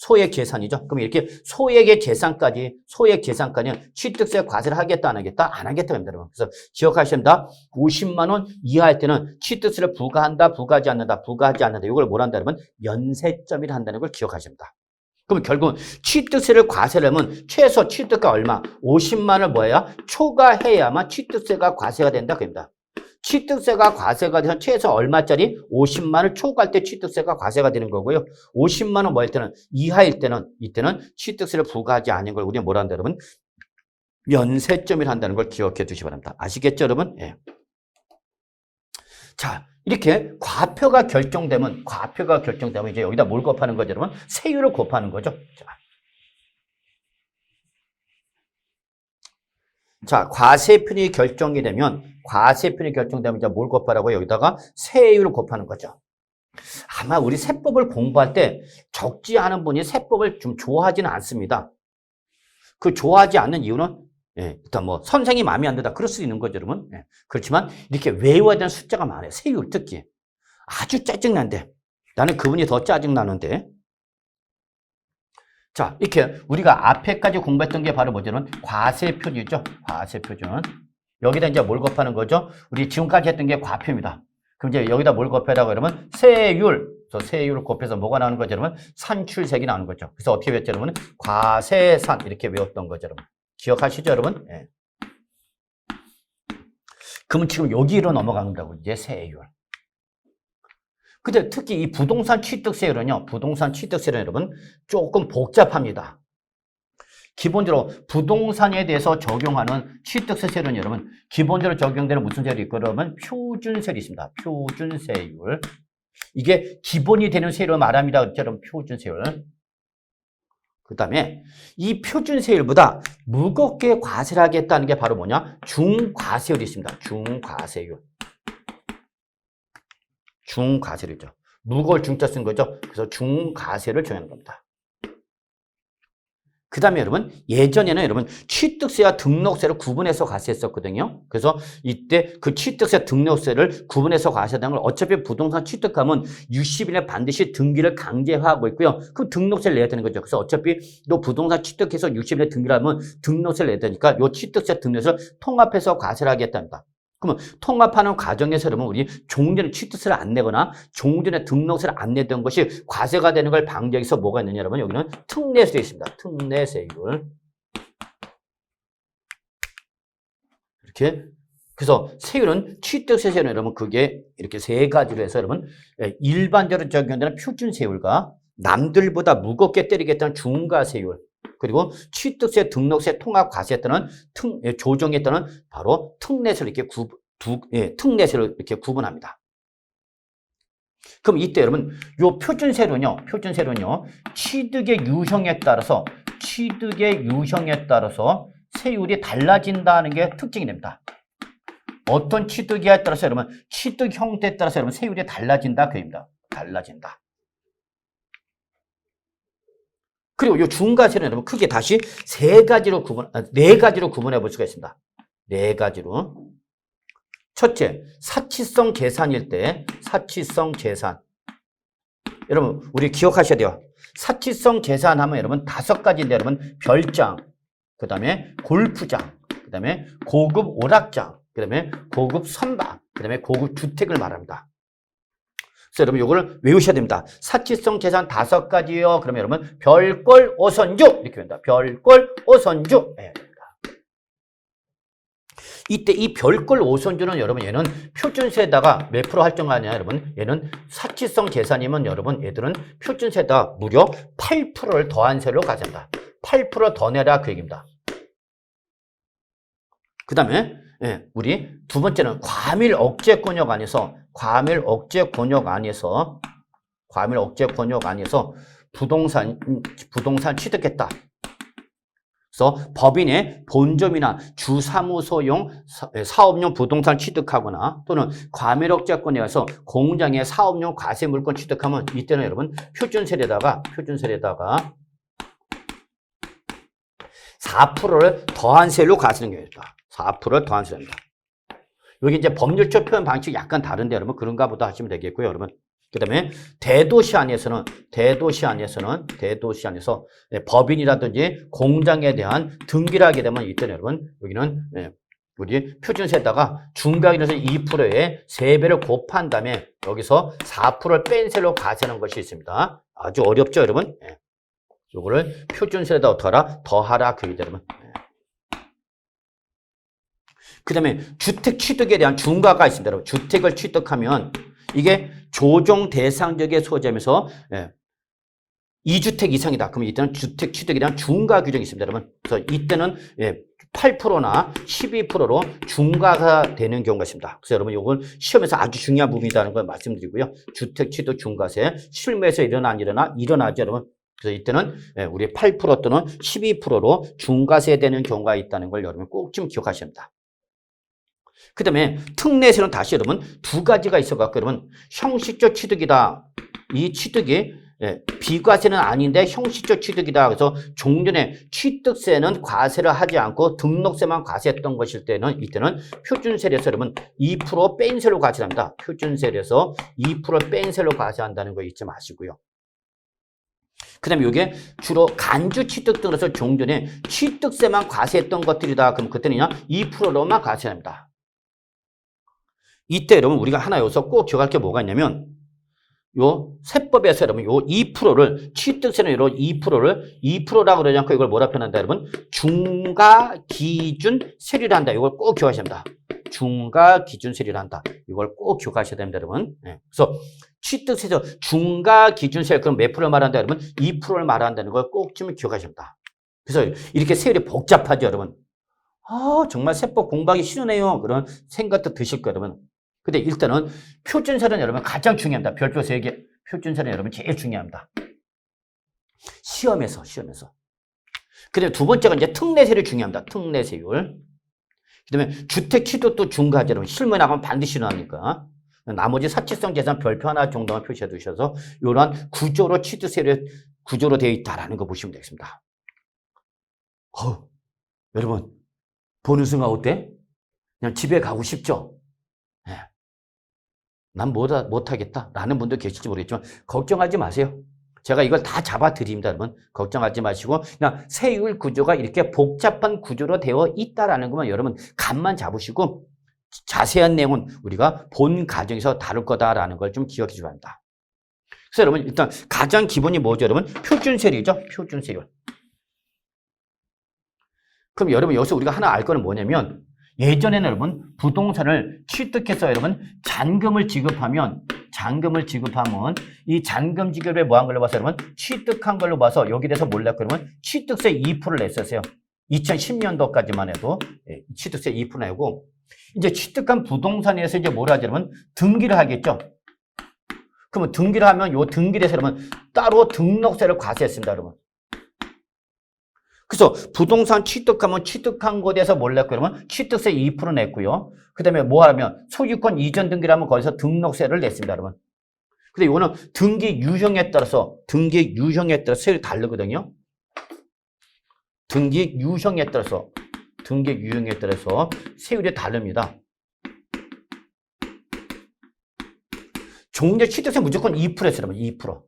Speaker 1: 소액 재산이죠. 그럼 이렇게 소액의 재산까지 소액 재산까지는 취득세 과세를 하겠다 안 하겠다? 안 하겠다 합니다 여러분. 그래서 기억하셔야 됩니다. 50만 원 이하일 때는 취득세를 부과한다, 부과하지 않는다, 부과하지 않는다. 이걸 뭘 한다 여러분? 면세점이라 한다는 걸 기억하셔야 됩니다. 그럼 결국은 취득세를 과세하려면 최소 취득가 얼마? 50만 원을 뭐야? 초과해야만 취득세가 과세가 된다 그럽니다. 취득세가 과세가 되면 최소 얼마짜리? 50만 원을 초과할 때 취득세가 과세가 되는 거고요. 50만 원 뭐일 때는 이하일 때는 이때는 취득세를 부과하지 않은 걸 우리가 뭐라 한다 여러분? 면세점이라 한다는 걸 기억해 두시기 바랍니다. 아시겠죠 여러분? 예. 자, 이렇게 과표가 결정되면 이제 여기다 뭘 곱하는 거죠, 여러분? 세율을 곱하는 거죠. 자, 과세편이 결정이 되면 이제 뭘 곱하라고요? 여기다가 세율을 곱하는 거죠. 아마 우리 세법을 공부할 때 적지 않은 분이 세법을 좀 좋아하지는 않습니다. 그 좋아하지 않는 이유는 일단 뭐 선생이 마음에 안 든다. 그럴 수 있는 거죠, 여러분. 그렇지만 이렇게 외워야 되는 숫자가 많아요. 세율 특히. 아주 짜증난데. 나는 그분이 더 짜증나는데. 자, 이렇게 우리가 앞에까지 공부했던 게 바로 뭐죠? 과세표준이죠. 과세표준. 여기다 이제 뭘 곱하는 거죠? 우리 지금까지 했던 게 과표입니다. 그럼 이제 여기다 뭘 곱하라고 그러면 세율. 그래서 세율을 곱해서 뭐가 나오는 거죠, 여러분? 산출세액이 나오는 거죠. 그래서 어떻게 외웠죠, 여러분? 과세산 이렇게 외웠던 거죠, 여러분. 기억하시죠, 여러분? 예. 그러면 지금 여기로 넘어가는 거고 이제 세율. 근데 특히 이 부동산 취득세율은요, 여러분 조금 복잡합니다. 기본적으로 부동산에 대해서 적용하는 취득세율은 여러분 기본적으로 적용되는 무슨 세율이 있고 그러면 표준세율이 있습니다. 표준세율. 이게 기본이 되는 세율을 말합니다. 그렇죠? 여러분 표준세율. 그 다음에 이 표준세율보다 무겁게 과세를 하겠다는 게 바로 뭐냐? 중과세율이 있습니다. 중과세율이죠. 무거울 중자 쓴 거죠. 그래서 중과세를 정하는 겁니다. 그 다음에 여러분 예전에는 여러분 취득세와 등록세를 구분해서 과세했었거든요. 그래서 이때 그 취득세 등록세를 구분해서 과세하는 걸 어차피 부동산 취득하면 60일에 반드시 등기를 강제화하고 있고요. 그럼 등록세를 내야 되는 거죠. 그래서 어차피 너 부동산 취득해서 60일에 등기를 하면 등록세를 내야 되니까 요 취득세 등록세를 통합해서 과세를 하겠답니다. 그러면 통합하는 과정에서 여러분 우리 종전에 취득세를 안 내거나 종전에 등록세를 안 내던 것이 과세가 되는 걸 방지하기 위해서 뭐가 있느냐 여러분 여기는 특례세율이 있습니다. 특례세율. 이렇게 그래서 세율은 취득세율은 여러분 그게 이렇게 세 가지로 해서 여러분 일반적으로 적용되는 표준세율과 남들보다 무겁게 때리겠다는 중과세율 그리고 취득세, 등록세, 통합과세에 따른 조정에 따른 바로 특례세를 이렇게 특례세를 이렇게 구분합니다. 그럼 이때 여러분, 요 표준세율은요, 취득의 유형에 따라서 세율이 달라진다는 게 특징이 됩니다. 어떤 취득이냐에 따라서 여러분, 취득 형태에 따라서 여러분 세율이 달라진다 그입니다. 달라진다. 그리고 이 중과세는 여러분 크게 다시 네 가지로 구분해 볼 수가 있습니다. 네 가지로. 첫째, 사치성 계산일 때, 사치성 계산. 여러분, 우리 기억하셔야 돼요. 사치성 계산하면 여러분 5가지인데 여러분 별장, 그 다음에 골프장, 그 다음에 고급 오락장, 그 다음에 고급 선박, 그 다음에 고급 주택을 말합니다. 그래서 여러분 이걸 외우셔야 됩니다. 사치성 계산 5가지요. 그러면 여러분 별꼴 오선주 이렇게 된다. 별꼴 오선주. 네. 이때 이 별걸 5선주는 여러분 얘는 표준세에다가 몇 프로 할증하냐 여러분 얘는 사치성 재산이면 여러분 얘들은 표준세에다 무려 8%를 더한 세로 가진다. 8% 더 내라 그 얘기입니다. 그 다음에 우리 두 번째는 과밀 억제 권역 안에서 부동산 취득했다. 그래서 법인의 본점이나 주사무소용 사업용 부동산 취득하거나 또는 과밀억제권에 의해서 공장의 사업용 과세 물건 취득하면 이때는 여러분 표준세에다가 4%를 더한 세로 가지는 게 있다. 4%를 더한 세입니다. 여기 이제 법률적 표현 방식이 약간 다른데 여러분 그런가 보다 하시면 되겠고요, 여러분. 그 다음에 대도시 안에서 법인이라든지 공장에 대한 등기를 하게 되면 이때는 여러분 여기는 우리 표준세에다가 중과기에서 2%에 3배를 곱한 다음에 여기서 4%를 뺀 세로 가세는 것이 있습니다. 아주 어렵죠, 여러분? 요거를 표준세에다 어떻게 하라? 더하라 그 얘기죠, 여러분. 그 다음에 주택 취득에 대한 중과가 있습니다, 여러분. 주택을 취득하면 이게 조정 대상적의 소재면서 2주택 이상이다. 그러면 이때는 주택 취득에 대한 중과 규정이 있습니다, 여러분. 그래서 이때는 8%나 12%로 중과가 되는 경우가 있습니다. 그래서 여러분 이건 시험에서 아주 중요한 부분이라는 걸 말씀드리고요. 주택 취득 중과세 실무에서 일어나죠, 여러분. 그래서 이때는 우리 8% 또는 12%로 중과세 되는 경우가 있다는 걸 여러분 꼭 좀 기억하셔야 합니다. 그 다음에 특례세는 다시 여러분 두 가지가 있어갖고 여러분 형식적 취득이다. 이 취득이 비과세는 아닌데 형식적 취득이다. 그래서 종전에 취득세는 과세를 하지 않고 등록세만 과세했던 것일 때는 이때는 표준세에서 여러분 2% 뺀 세로 과세합니다. 표준세에서 2% 뺀 세로 과세한다는 거 잊지 마시고요. 그 다음에 이게 주로 간주 취득 등으로서 종전에 취득세만 과세했던 것들이다. 그럼 그때는 2%로만 과세합니다. 이때 여러분 우리가 하나 여기서 꼭 기억할 게 뭐가 있냐면 요 세법에서 여러분 요 2%를 취득세는 요 2%라고 그러지 않고 이걸 뭐라 표현한다 여러분? 중과 기준 세율을 한다. 이걸 꼭 기억하셔야 합니다. 중과 기준 세율을 한다. 이걸 꼭 기억하셔야 됩니다, 여러분. 그래서 취득세에서 중과 기준 세율 그럼 몇 프로를 말한다 여러분? 2%를 말한다는 걸 꼭 좀 기억하셔야 합니다. 그래서 이렇게 세율이 복잡하죠, 여러분. 정말 세법 공부하기 싫으네요. 그런 생각도 드실 거예요, 여러분. 근데 일단은 표준세는 여러분 가장 중요합니다. 별표 3개. 표준세는 여러분 제일 중요합니다. 시험에서. 그다음에 두 번째가 이제 특례세율이 중요합니다. 특례세율. 그다음에 주택 취득도 중과하죠, 여러분. 실무에 나가면 반드시 일어나니까. 나머지 사치성 재산 별표 하나 정도만 표시해 두셔서 이러한 구조로 취득세율이 구조로 되어 있다라는 거 보시면 되겠습니다. 여러분 보는 순간 어때? 그냥 집에 가고 싶죠? 난 못하겠다 라는 분도 계실지 모르겠지만 걱정하지 마세요. 제가 이걸 다 잡아드립니다, 여러분. 걱정하지 마시고 그냥 세율 구조가 이렇게 복잡한 구조로 되어 있다라는 것만 여러분 감만 잡으시고 자세한 내용은 우리가 본 과정에서 다룰 거다라는 걸 좀 기억해 주셔야 합니다. 그래서 여러분 일단 가장 기본이 뭐죠, 여러분? 표준세율이죠, 표준세율. 그럼 여러분 여기서 우리가 하나 알 거는 뭐냐면 예전에는 여러분 부동산을 취득해서 여러분 잔금을 지급하면 이 잔금 지급에 뭐한 걸로 봐서 여러분 취득한 걸로 봐서 여기 대해서 몰랐고 그러면 취득세 2%를 냈었어요. 2010년도까지만 해도 취득세 2% 내고 이제 취득한 부동산에서 이제 뭐라 하죠, 여러분? 등기를 하겠죠. 그러면 등기를 하면 요 등기에서 여러분 따로 등록세를 과세했습니다, 여러분. 그래서 부동산 취득하면 취득한 것에 대해서 몰랐고 그러면 취득세 2% 냈고요. 그 다음에 뭐 하면 소유권 이전 등기를 하면 거기서 등록세를 냈습니다, 여러분. 근데 이거는 등기 유형에 따라서 세율이 다르거든요. 등기 유형에 따라서 세율이 다릅니다. 종전 취득세 무조건 2%였어요, 여러분. 2%.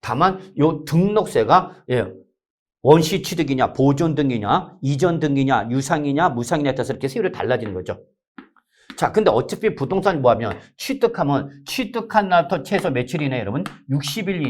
Speaker 1: 다만 요 등록세가 원시 취득이냐, 보존 등기냐, 이전 등기냐, 유상이냐, 무상이냐에 따라서 이렇게 세율이 달라지는 거죠. 자, 근데 어차피 부동산 뭐 하면 취득한 날부터 최소 며칠 이내에 여러분 60일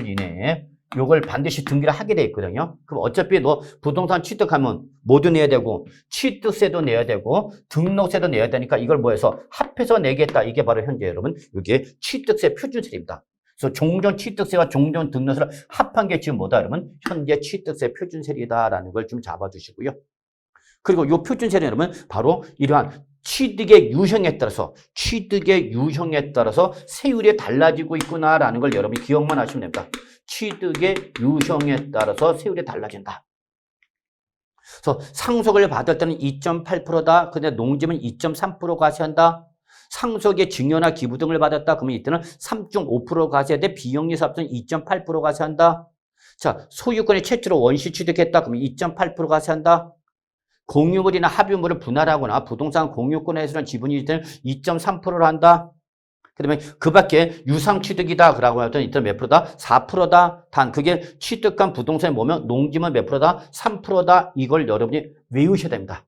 Speaker 1: 이내에 요걸 반드시 등기를 하게 돼 있거든요. 그럼 어차피 너 부동산 취득하면 뭐도 내야 되고 취득세도 내야 되고 등록세도 내야 되니까 이걸 뭐 해서 합해서 내겠다. 이게 바로 현재 여러분 이게 취득세 표준세입니다. 그래서 종전 취득세와 종전 등록세를 합한 게 지금 뭐다 여러분? 현재 취득세 표준세이다라는 걸 좀 잡아주시고요. 그리고 이 표준세는 여러분 바로 이러한 취득의 유형에 따라서 세율이 달라지고 있구나라는 걸 여러분이 기억만 하시면 됩니다. 취득의 유형에 따라서 세율이 달라진다. 그래서 상속을 받을 때는 2.8%다. 근데 농지면 2.3% 과세한다. 상속의 증여나 기부 등을 받았다. 그러면 이때는 3.5% 과세돼 비영리 사업자는 2.8% 과세한다. 자, 소유권이 최초로 원시 취득했다. 그러면 2.8% 과세한다. 공유물이나 합유물을 분할하거나 부동산 공유권에 해서는 지분이 되는 2.3%를 한다. 그 다음에 그 밖에 유상취득이다. 그러고 했더니 이때는 몇 프로다? 4%다. 단 그게 취득한 부동산이 뭐면 농지면 몇 프로다? 3%다. 이걸 여러분이 외우셔야 됩니다.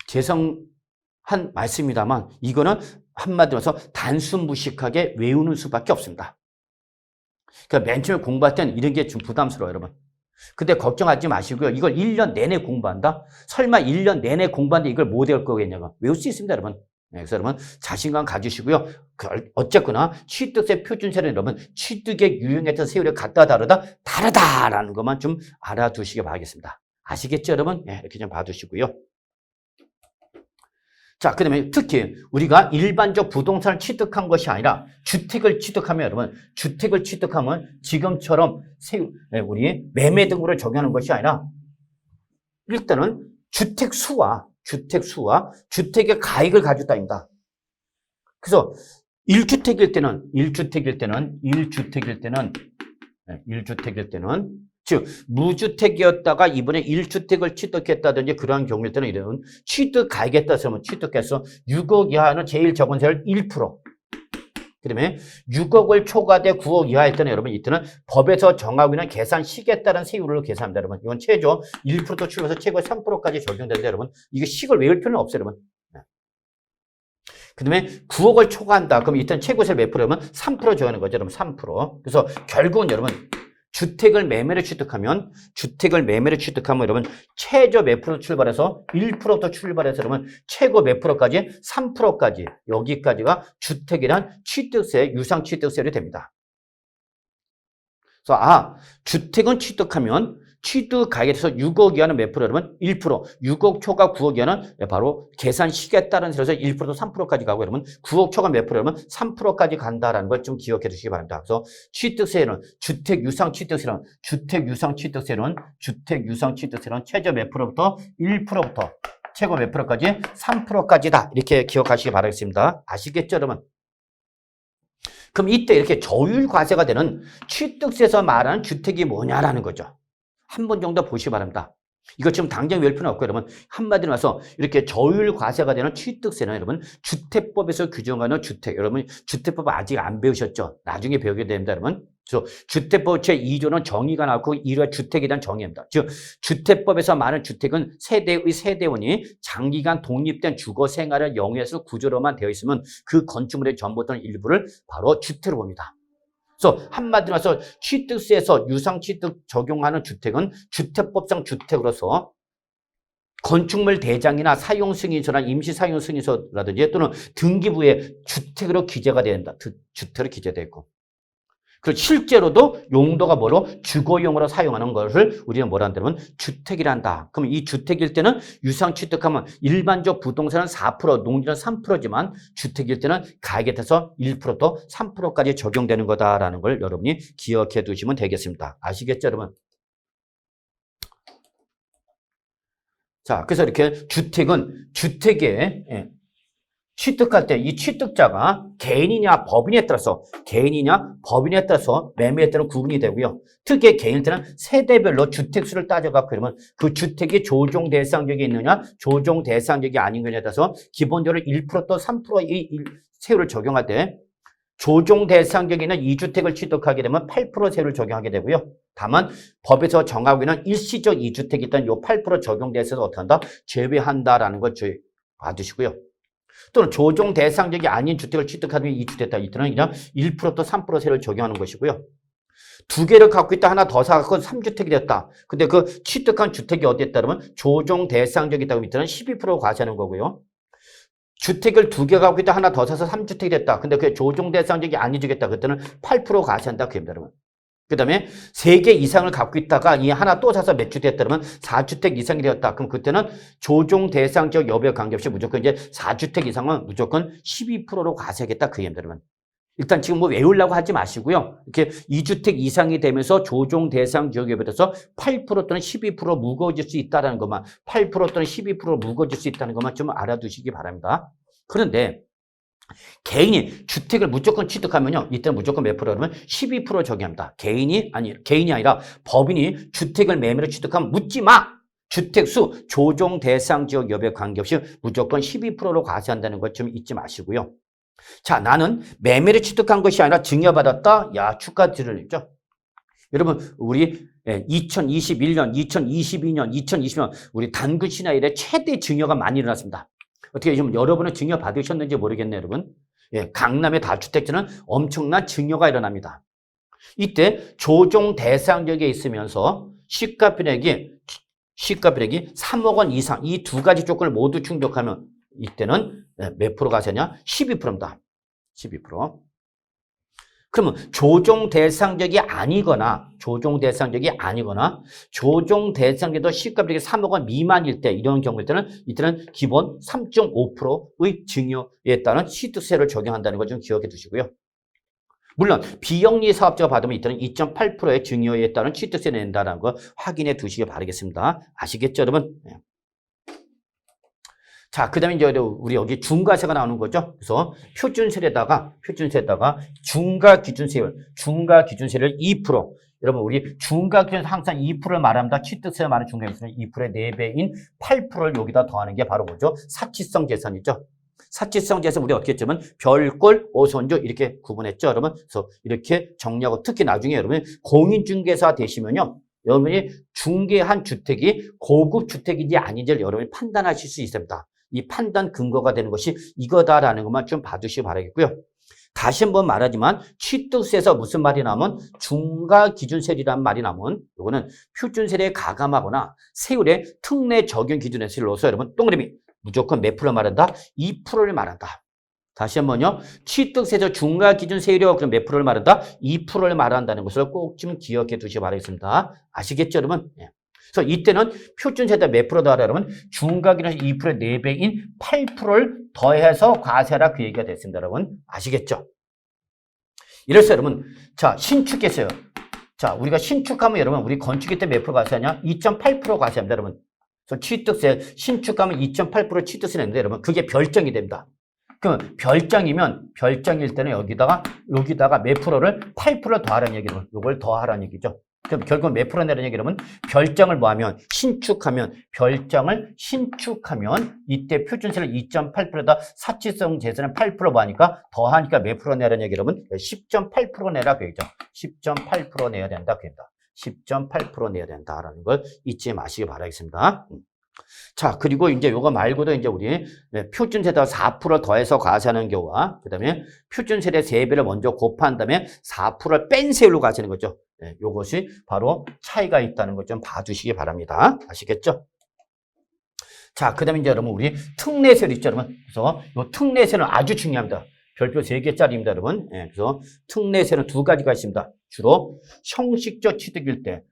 Speaker 1: 죄송한 말씀입니다만 이거는 한마디로 해서 단순 무식하게 외우는 수밖에 없습니다. 그러니까 맨 처음에 공부할 때는 이런 게 좀 부담스러워요, 여러분. 근데 걱정하지 마시고요. 이걸 1년 내내 공부한다? 설마 1년 내내 공부하는데 이걸 못 외울 거겠냐고. 외울 수 있습니다, 여러분. 네, 그래서 여러분 자신감 가지시고요. 어쨌거나 취득세 표준세는 여러분 취득의 유형에 따라 세율이 같다 다르다라는 것만 좀 알아두시기 바라겠습니다. 아시겠죠, 여러분? 네, 이렇게 좀 봐두시고요. 자, 그 다음에 특히 우리가 일반적 부동산을 취득한 것이 아니라 주택을 취득하면 여러분, 주택을 취득하면 지금처럼 우리 매매 등급을 적용하는 것이 아니라 일단은 주택수와 주택의 가액을 가지고 다닙니다. 그래서 1주택일 때는 즉 무주택이었다가 이번에 1주택을 취득했다든지 그러한 경우일 때는 이런 취득 가액에 따라서 취득해서 6억 이하는 제일 적은 세율 1%. 그다음에 6억을 초과돼 9억 이하일 때는 여러분 이때는 법에서 정하고 있는 계산식에 따른 세율로 계산합니다, 여러분. 이건 최저 1%도 추가해서 최고 3%까지 적용되는데 여러분 이게 식을 외울 필요는 없어요, 여러분. 그 다음에 9억을 초과한다. 그럼 이때는 최고세 몇 프로면 3% 정하는 거죠, 여러분. 3%. 그래서 결국은 여러분 주택을 매매를 취득하면 여러분 최저 몇 프로 출발해서 1%부터 출발해서 여러분 최고 몇 프로까지 3%까지 여기까지가 주택이란 취득세 유상취득세율이 됩니다. 그래서 주택은 취득하면 취득 가액에 대해서 6억 이하는 몇 프로 여러분? 1%. 6억 초과 9억 이하는 바로 계산식에 따른 세에서 1%도 3%까지 가고 여러분 9억 초과 몇 프로 여러분? 3%까지 간다라는 걸 좀 기억해 두시기 바랍니다. 그래서 취득세는 주택 유상 취득세는 최저 몇 프로부터 1%부터 최고 몇 프로까지 3%까지다. 이렇게 기억하시기 바라겠습니다. 아시겠죠, 여러분? 그럼 이때 이렇게 저율 과세가 되는 취득세에서 말하는 주택이 뭐냐라는 거죠. 한 번 정도 보시기 바랍니다. 이거 지금 당장 외울 필요는 없고 여러분 한마디로 해서 이렇게 저율 과세가 되는 취득세는 여러분 주택법에서 규정하는 주택 여러분 주택법 아직 안 배우셨죠? 나중에 배우게 됩니다, 여러분. 그래서 주택법 제2조는 정의가 나왔고 이러한 주택에 대한 정의입니다. 즉 주택법에서 말하는 주택은 세대의 세대원이 장기간 독립된 주거 생활을 영위해서 구조로만 되어 있으면 그 건축물의 전부 또는 일부를 바로 주택으로 봅니다. 그래서 한마디로 해서 취득세에서 유상취득 적용하는 주택은 주택법상 주택으로서 건축물 대장이나 사용승인서나 임시사용승인서라든지 또는 등기부에 주택으로 기재가 된다. 주택으로 기재되어 있고. 그리고 실제로도 용도가 뭐로? 주거용으로 사용하는 것을 우리는 뭐라 한다면 주택이란다. 그럼 이 주택일 때는 유상취득하면 일반적 부동산은 4%, 농지는 3%지만 주택일 때는 가액에 따라서 1%도 3%까지 적용되는 거다라는 걸 여러분이 기억해 두시면 되겠습니다. 아시겠죠, 여러분? 자, 그래서 이렇게 주택에 취득할 때 이 취득자가 개인이냐 법인에 따라서 매매에 따른 구분이 되고요. 특히 개인일 때는 세대별로 주택수를 따져갖고 그러면 그 주택이 조정 대상적이 있느냐 조정 대상적이 아닌 거냐에 따라서 기본적으로 1%또 3%의 세율을 적용할 때 조정 대상적이 있는 2주택을 취득하게 되면 8% 세율을 적용하게 되고요. 다만 법에서 정하고 있는 일시적 2주택이 있다는 이 8% 적용돼서 어떻게 한다? 제외한다라는 걸 봐두시고요. 또는 조정 대상적이 아닌 주택을 취득하면 2주택 이때는 그냥 1%또 3% 세율을 적용하는 것이고요. 두 개를 갖고 있다 하나 더 사갖고 3주택이 됐다. 근데 그 취득한 주택이 어디에 따르면 조정 대상적이다고 밑에는 12% 과세하는 거고요. 주택을 두 개 갖고 있다 하나 더 사서 3주택이 됐다. 근데 그게 조정 대상적이 아니주겠다. 그때는 8% 과세한다. 그입니다, 여러분. 그 다음에 3개 이상을 갖고 있다가 이 하나 또 사서 몇 주 됐다 그러면 4주택 이상이 되었다. 그럼 그때는 조정 대상적 여부에 관계없이 무조건 이제 4주택 이상은 무조건 12%로 과세하겠다. 그 얘기입니다, 여러분. 일단 지금 뭐 외우려고 하지 마시고요. 이렇게 2주택 이상이 되면서 조정 대상 지역에 대해서 8% 또는 12% 무거워질 수 있다는 것만, 8% 또는 12% 무거워질 수 있다는 것만 좀 알아두시기 바랍니다. 그런데 개인이 주택을 무조건 취득하면요, 이때는 무조건 몇 프로 그러면 12% 적용합니다. 개인이 아니라 법인이 주택을 매매로 취득하면 묻지 마. 주택수 조정 대상 지역 여부에 관계없이 무조건 12%로 과세한다는 것 좀 잊지 마시고요. 자, 나는 매매를 취득한 것이 아니라 증여받았다. 야, 축하드립니다. 여러분, 우리 2021년, 2022년, 2020년 우리 단군 신화 이래 최대 증여가 많이 일어났습니다. 어떻게 좀 여러분은 증여 받으셨는지 모르겠네요, 여러분. 예, 강남의 다주택자는 엄청난 증여가 일어납니다. 이때 조정 대상역에 있으면서 시가편액이 3억 원 이상 이 두 가지 조건을 모두 충족하면 이때는 몇 프로 과세냐? 12%입니다. 12%. 그러면 조정 대상적이 아니거나 조정 대상적도 시가편액이 3억 원 미만일 때 이런 경우일 때는 이때는 기본 3.5%의 증여에 따른 취득세를 적용한다는 걸 좀 기억해 두시고요. 물론 비영리 사업자가 받으면 이때는 2.8%의 증여에 따른 취득세를 낸다는 거 확인해 두시기 바라겠습니다. 아시겠죠, 여러분? 네. 자, 그 다음에 이제 우리 여기 중과세가 나오는 거죠. 그래서 표준세에다가 중과기준세를 2%. 여러분, 우리 중과기준세 항상 2%를 말합니다. 취득세를 말하는 중과기준세는 2%의 4배인 8%를 여기다 더하는 게 바로 뭐죠? 사치성 재산이죠. 사치성 재산 우리 어떻게 했냐면 별골, 오손주 이렇게 구분했죠, 여러분. 그래서 이렇게 정리하고 특히 나중에 여러분 공인중개사 되시면요. 여러분이 중개한 주택이 고급 주택인지 아닌지를 여러분이 판단하실 수 있습니다. 이 판단 근거가 되는 것이 이거다라는 것만 좀 봐두시기 바라겠고요. 다시 한번 말하지만 취득세에서 무슨 말이 나오면 중과기준세율이란 말이 나오면 이거는 표준세율에 가감하거나 세율의 특례 적용 기준의 세율을 넣어서 여러분 동그라미 무조건 몇 프로를 말한다? 2%를 말한다. 다시 한번요. 취득세에서 중과기준세율이요. 그럼 몇 프로를 말한다? 2%를 말한다는 것을 꼭 좀 기억해 두시기 바라겠습니다. 아시겠죠, 여러분? 네. 그래서 이때는 표준세에다 몇 프로 더하라 그러면 중과기준세 2%의 4배인 8%를 더해서 과세하라 그 얘기가 됐습니다, 여러분. 아시겠죠? 이래서 여러분, 자, 신축했어요. 자, 우리가 신축하면 여러분, 우리 건축일 때 몇 프로 과세하냐? 2.8% 과세합니다, 여러분. 그래서 취득세, 신축하면 2.8% 취득세 내는데 여러분, 그게 별정이 됩니다. 그럼 별정일 때는 여기다가 몇 프로를 8% 더하라는 얘기로 이걸 더하라는 얘기죠. 그럼 결국 몇 프로 내라는 얘기라면 별정을 뭐하면 별정을 신축하면 이때 표준세를 2.8%다 사치성 재산은 8% 뭐하니까 더하니까 몇 프로 내라는 얘기라면 10.8% 내라 그 얘기죠. 10.8% 내야 된다 그 얘기입니다. 10.8% 내야 된다라는 걸 잊지 마시기 바라겠습니다. 자, 그리고 이제 요거 말고도 이제 우리 표준세에다 4% 더해서 과세하는 경우와 그 다음에 표준세대 3배를 먼저 곱한 다음에 4%를 뺀 세율로 과세하는 거죠. 네, 요것이 바로 차이가 있다는 것 좀 봐주시기 바랍니다. 아시겠죠? 자, 그 다음에 이제 여러분 우리 특례세율 있죠, 여러분. 그래서 요 특례세는 아주 중요합니다. 별표 3개짜리입니다, 여러분. 네, 그래서 특례세는 두 가지가 있습니다. 주로 형식적 취득일 때,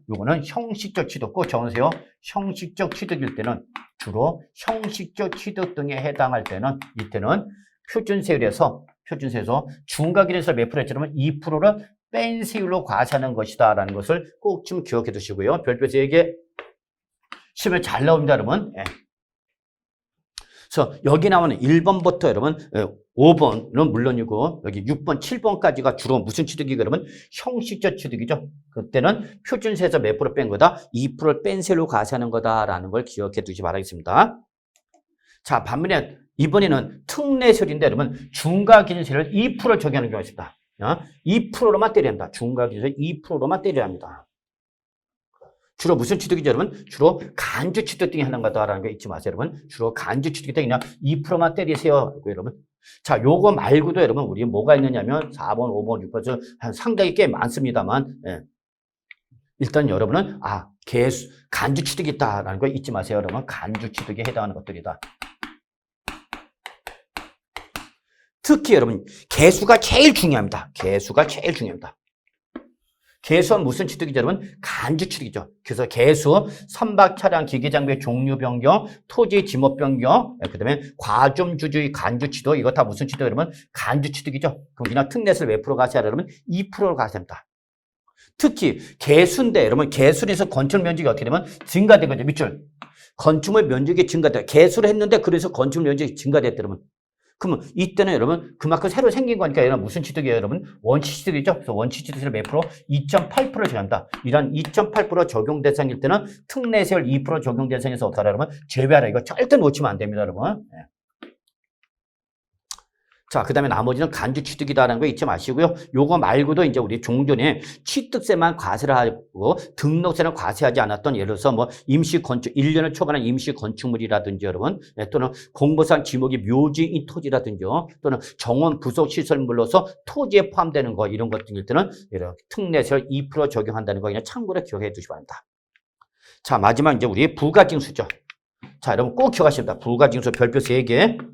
Speaker 1: 요거는 형식적 취득 꼭 적으세요. 형식적 취득일 때는 주로 형식적 취득 등에 해당할 때는 이때는 표준세율에서 중과기준세에서 몇 프로 했냐면 2%를 뺀 세율로 과세하는 것이다 라는 것을 꼭 좀 기억해 두시고요. 별표 3개 시험에 잘 나옵니다, 여러분. 네. 그래서 여기 나오는 1번부터 여러분 5번은 물론이고 여기 6번, 7번까지가 주로 무슨 취득이고 그러면 형식적 취득이죠. 그때는 표준세에서 몇 프로 뺀 거다? 2%를 뺀 세율로 과세하는 거다라는 걸 기억해 두시기 바라겠습니다. 자, 반면에 이번에는 특례세율인데 여러분 중과기준세율을 2%를 적용하는 경우가 있습니다. 2%로만 때려야 합니다. 중과기준세 2%로만 때려야 합니다. 주로 무슨 취득이죠, 여러분? 주로 간주 취득 등이 하는 거다라는 거 잊지 마세요, 여러분. 주로 간주 취득 등이 그냥 2%만 때리세요, 여러분. 자, 요거 말고도 여러분 우리 뭐가 있느냐면 4번, 5번, 6번 한 상당히 꽤 많습니다만 예. 일단 여러분은 개수, 간주 취득이 있다라는 거 잊지 마세요. 여러분 간주 취득에 해당하는 것들이다. 특히 여러분 개수가 제일 중요합니다. 개수가 제일 중요합니다. 개수는 무슨 취득이죠, 여러분? 간주 취득이죠. 그래서 개수, 선박 차량 기계 장비의 종류 변경, 토지 지목 변경, 그다음에 과점 주주의 간주 취득, 이거 다 무슨 취득, 여러분? 간주 취득이죠. 그럼 우리나 특례세를 몇 프로 가셔야 여러분? 2%를 가셔야 됩니다. 특히 개수인데 여러분 개수에서 건축 면적이 어떻게 되면 증가된 거죠, 밑줄. 건축물 면적이 증가돼. 개수를 했는데 그래서 건축물 면적이 증가됐다, 여러분. 그러면 이때는 여러분 그만큼 새로 생긴 거니까 여러분 무슨 취득이에요, 여러분? 원칙 취득이죠. 그래서 원칙 취득세를 몇 프로? 2.8% 적용한다. 이런 2.8% 적용 대상일 때는 특례세율 2% 적용 대상에서 어떻게 하라, 여러분? 제외하라. 이거 절대 놓치면 안 됩니다, 여러분. 네. 자, 그 다음에 나머지는 간주 취득이다라는 거 잊지 마시고요. 요거 말고도 이제 우리 종전에 취득세만 과세를 하고 등록세는 과세하지 않았던 예를 들어서 뭐 임시건축, 1년을 초과한 임시건축물이라든지 여러분, 또는 공무상 지목이 묘지인 토지라든지요. 또는 정원 부속시설물로서 토지에 포함되는 거 이런 것들일 때는 이렇게 특례세를 2% 적용한다는 거 그냥 참고로 기억해 두시기 바랍니다. 자, 마지막 이제 우리 부가징수죠. 자, 여러분 꼭 기억하셔야 됩니다. 부가징수 별표 3개.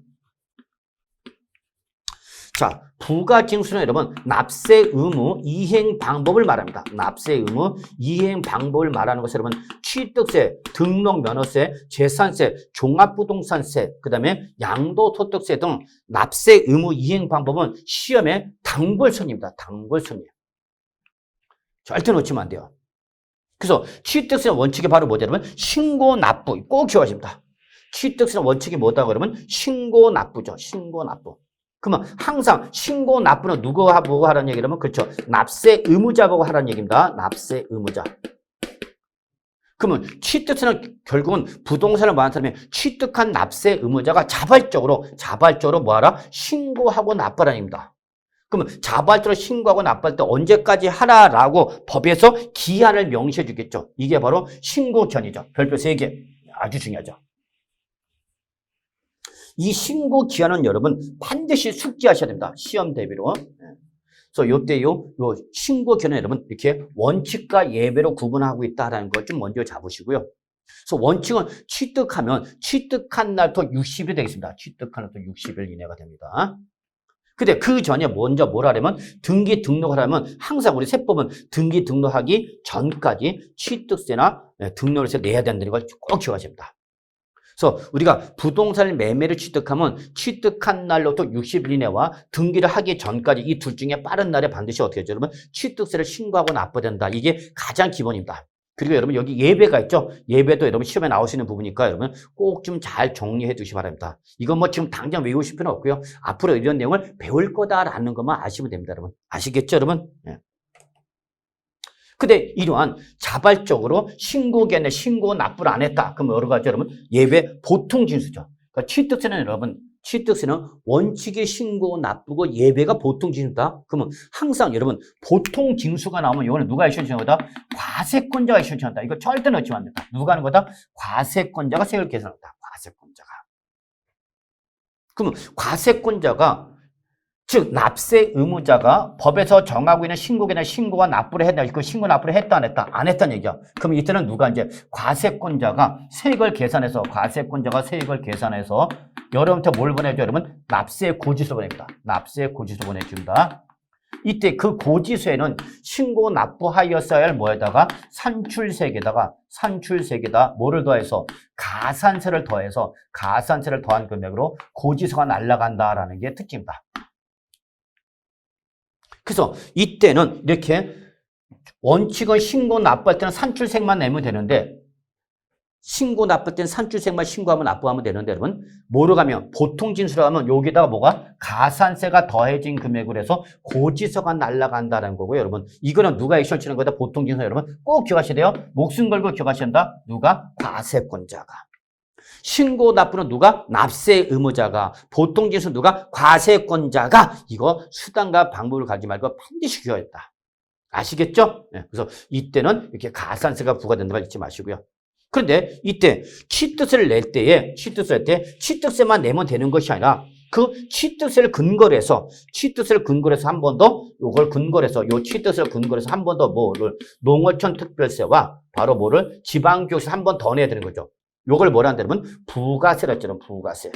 Speaker 1: 자, 부가징수는 여러분 납세 의무 이행 방법을 말합니다. 납세 의무 이행 방법을 말하는 것은 여러분 취득세, 등록면허세, 재산세, 종합부동산세, 그 다음에 양도소득세 등 납세 의무 이행 방법은 시험에 단골선입니다. 단골선이에요. 절대 놓치면 안 돼요. 그래서 취득세는 원칙이 바로 뭐죠, 여러분? 신고 납부. 꼭 기억하십니다. 취득세는 원칙이 뭐다고 그러면 신고 납부죠. 신고 납부. 그러면 항상 신고 납부는 누구가 보고 하라는 얘기라면 그렇죠. 납세 의무자 보고 하라는 얘기입니다. 납세 의무자. 그러면 취득세는 결국은 부동산을 뭐하는 사람이 취득한 납세 의무자가 자발적으로 뭐하라? 신고하고 납부하라는 얘기입니다. 그러면 자발적으로 신고하고 납부할 때 언제까지 하라라고 법에서 기한을 명시해 주겠죠. 이게 바로 신고전이죠. 별표 3개. 아주 중요하죠. 이 신고 기한은 여러분 반드시 숙지하셔야 됩니다. 시험 대비로. 그래서 요때 요 신고 기한은 여러분 이렇게 원칙과 예외로 구분하고 있다라는 것 좀 먼저 잡으시고요. 그래서 원칙은 취득한 날부터 60일 되겠습니다. 취득한 날부터 60일 이내가 됩니다. 근데 그 전에 먼저 뭘 하려면 등기 등록하려면 항상 우리 세법은 등기 등록하기 전까지 취득세나 등록세 내야 된다는 걸 꼭 기억하셔야 됩니다. 그래서 우리가 부동산을 매매를 취득하면 취득한 날로부터 60일 이내와 등기를 하기 전까지 이 둘 중에 빠른 날에 반드시 어떻게 하죠, 여러분? 취득세를 신고하고 납부해야 된다. 이게 가장 기본입니다. 그리고 여러분 여기 예배가 있죠? 예배도 여러분 시험에 나올 수 있는 부분이니까 여러분 꼭 좀 잘 정리해 두시기 바랍니다. 이건 뭐 지금 당장 외우실 필요는 없고요. 앞으로 이런 내용을 배울 거다라는 것만 아시면 됩니다, 여러분. 아시겠죠, 여러분? 네. 근데 이러한 자발적으로 신고 기한에 신고 납부를 안 했다. 그럼 여러 가지 여러분 예외 보통 징수죠. 그러니까 취득세는 여러분 취득세는 원칙이 신고 납부고 예외가 보통 징수다. 그러면 항상 여러분 보통 징수가 나오면 이거는 누가 이슈 정하는 거다? 과세권자가 이슈 정한다. 이거 절대 넣지면 안 된다. 누가 하는 거다? 과세권자가 세율 계산한다. 과세권자가. 그러면 과세권자가 즉 납세 의무자가 법에서 정하고 있는 신고기나 신고와 납부를 했다. 그 신고 납부를 했다 안 했다? 안 했다는 얘기죠. 그럼 이때는 누가 이제 과세권자가 세액을 계산해서 여러분한테 뭘 보내줘? 여러분 납세 고지서 보냅니다. 납세 고지서 보내줍니다. 이때 그 고지서에는 신고 납부하였어야 할 뭐에다가 산출세액에다 뭐를 더해서 가산세를 더한 금액으로 고지서가 날아간다라는 게 특징입니다. 그래서 이때는 이렇게 원칙은 신고 납부할 때는 산출세액만 내면 되는데 신고 납부할 때는 산출세액만 신고하면 납부하면 되는데 여러분 뭐로 가면 보통 징수로 하면 여기다가 뭐가 가산세가 더해진 금액으로 해서 고지서가 날아간다는 거고요. 여러분 이거는 누가 액션 치는 거다? 보통 징수 여러분 꼭 기억하셔야 돼요. 목숨 걸고 기억하셔야 한다. 누가? 과세권자가. 신고 납부는 누가? 납세 의무자가. 보통 징수 누가? 과세권자가. 이거 수단과 방법을 가지 말고 반드시 기억했다. 아시겠죠? 네, 그래서 이때는 이렇게 가산세가 부과된다는 걸 잊지 마시고요. 그런데 이때 취득세를 낼 때 취득세만 내면 되는 것이 아니라 그 취득세를 근거로 해서 한 번 더 요걸 근거로 해서 요 취득세를 근거로 해서 한 번 더 뭐를 농어촌 특별세와 바로 뭐를 지방교육세 한 번 더 내야 되는 거죠. 요걸 뭐라 한다면 부가세라 했잖아요. 부가세.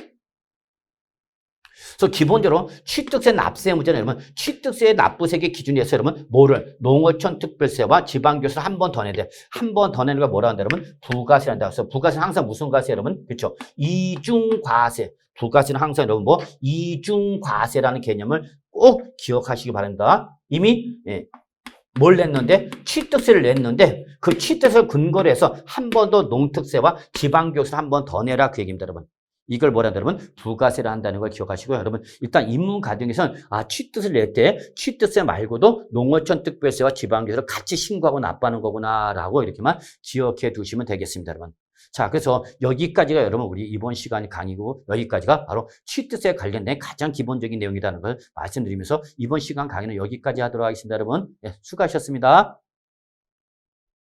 Speaker 1: 그래서 기본적으로 취득세 납세 문제는 여러분 취득세 납부세계 기준에서 여러분 뭐를 농어촌 특별세와 지방교세를 한 번 더 내야 돼. 한 번 더 내는 걸 뭐라 한다 여러분 부가세란다. 그래서 부가세는 항상 무슨 과세 여러분? 그렇죠. 이중과세. 부가세는 항상 여러분 뭐 이중과세라는 개념을 꼭 기억하시기 바랍니다. 이미 뭘 냈는데 취득세를 냈는데 그 취득세를 근거로 해서 한 번 더 농특세와 지방교세를 한 번 더 내라 그 얘기입니다, 여러분. 이걸 뭐라 여러분 부가세를 한다는 걸 기억하시고요. 여러분 일단 입문 과정에서는 취득세를 낼 때 취득세 말고도 농어촌 특별세와 지방교세를 같이 신고하고 납부하는 거구나라고 이렇게만 기억해 두시면 되겠습니다, 여러분. 자, 그래서 여기까지가 여러분 우리 이번 시간 강의고 여기까지가 바로 취득세 관련된 가장 기본적인 내용이라는 걸 말씀드리면서 이번 시간 강의는 여기까지 하도록 하겠습니다, 여러분. 수고하셨습니다.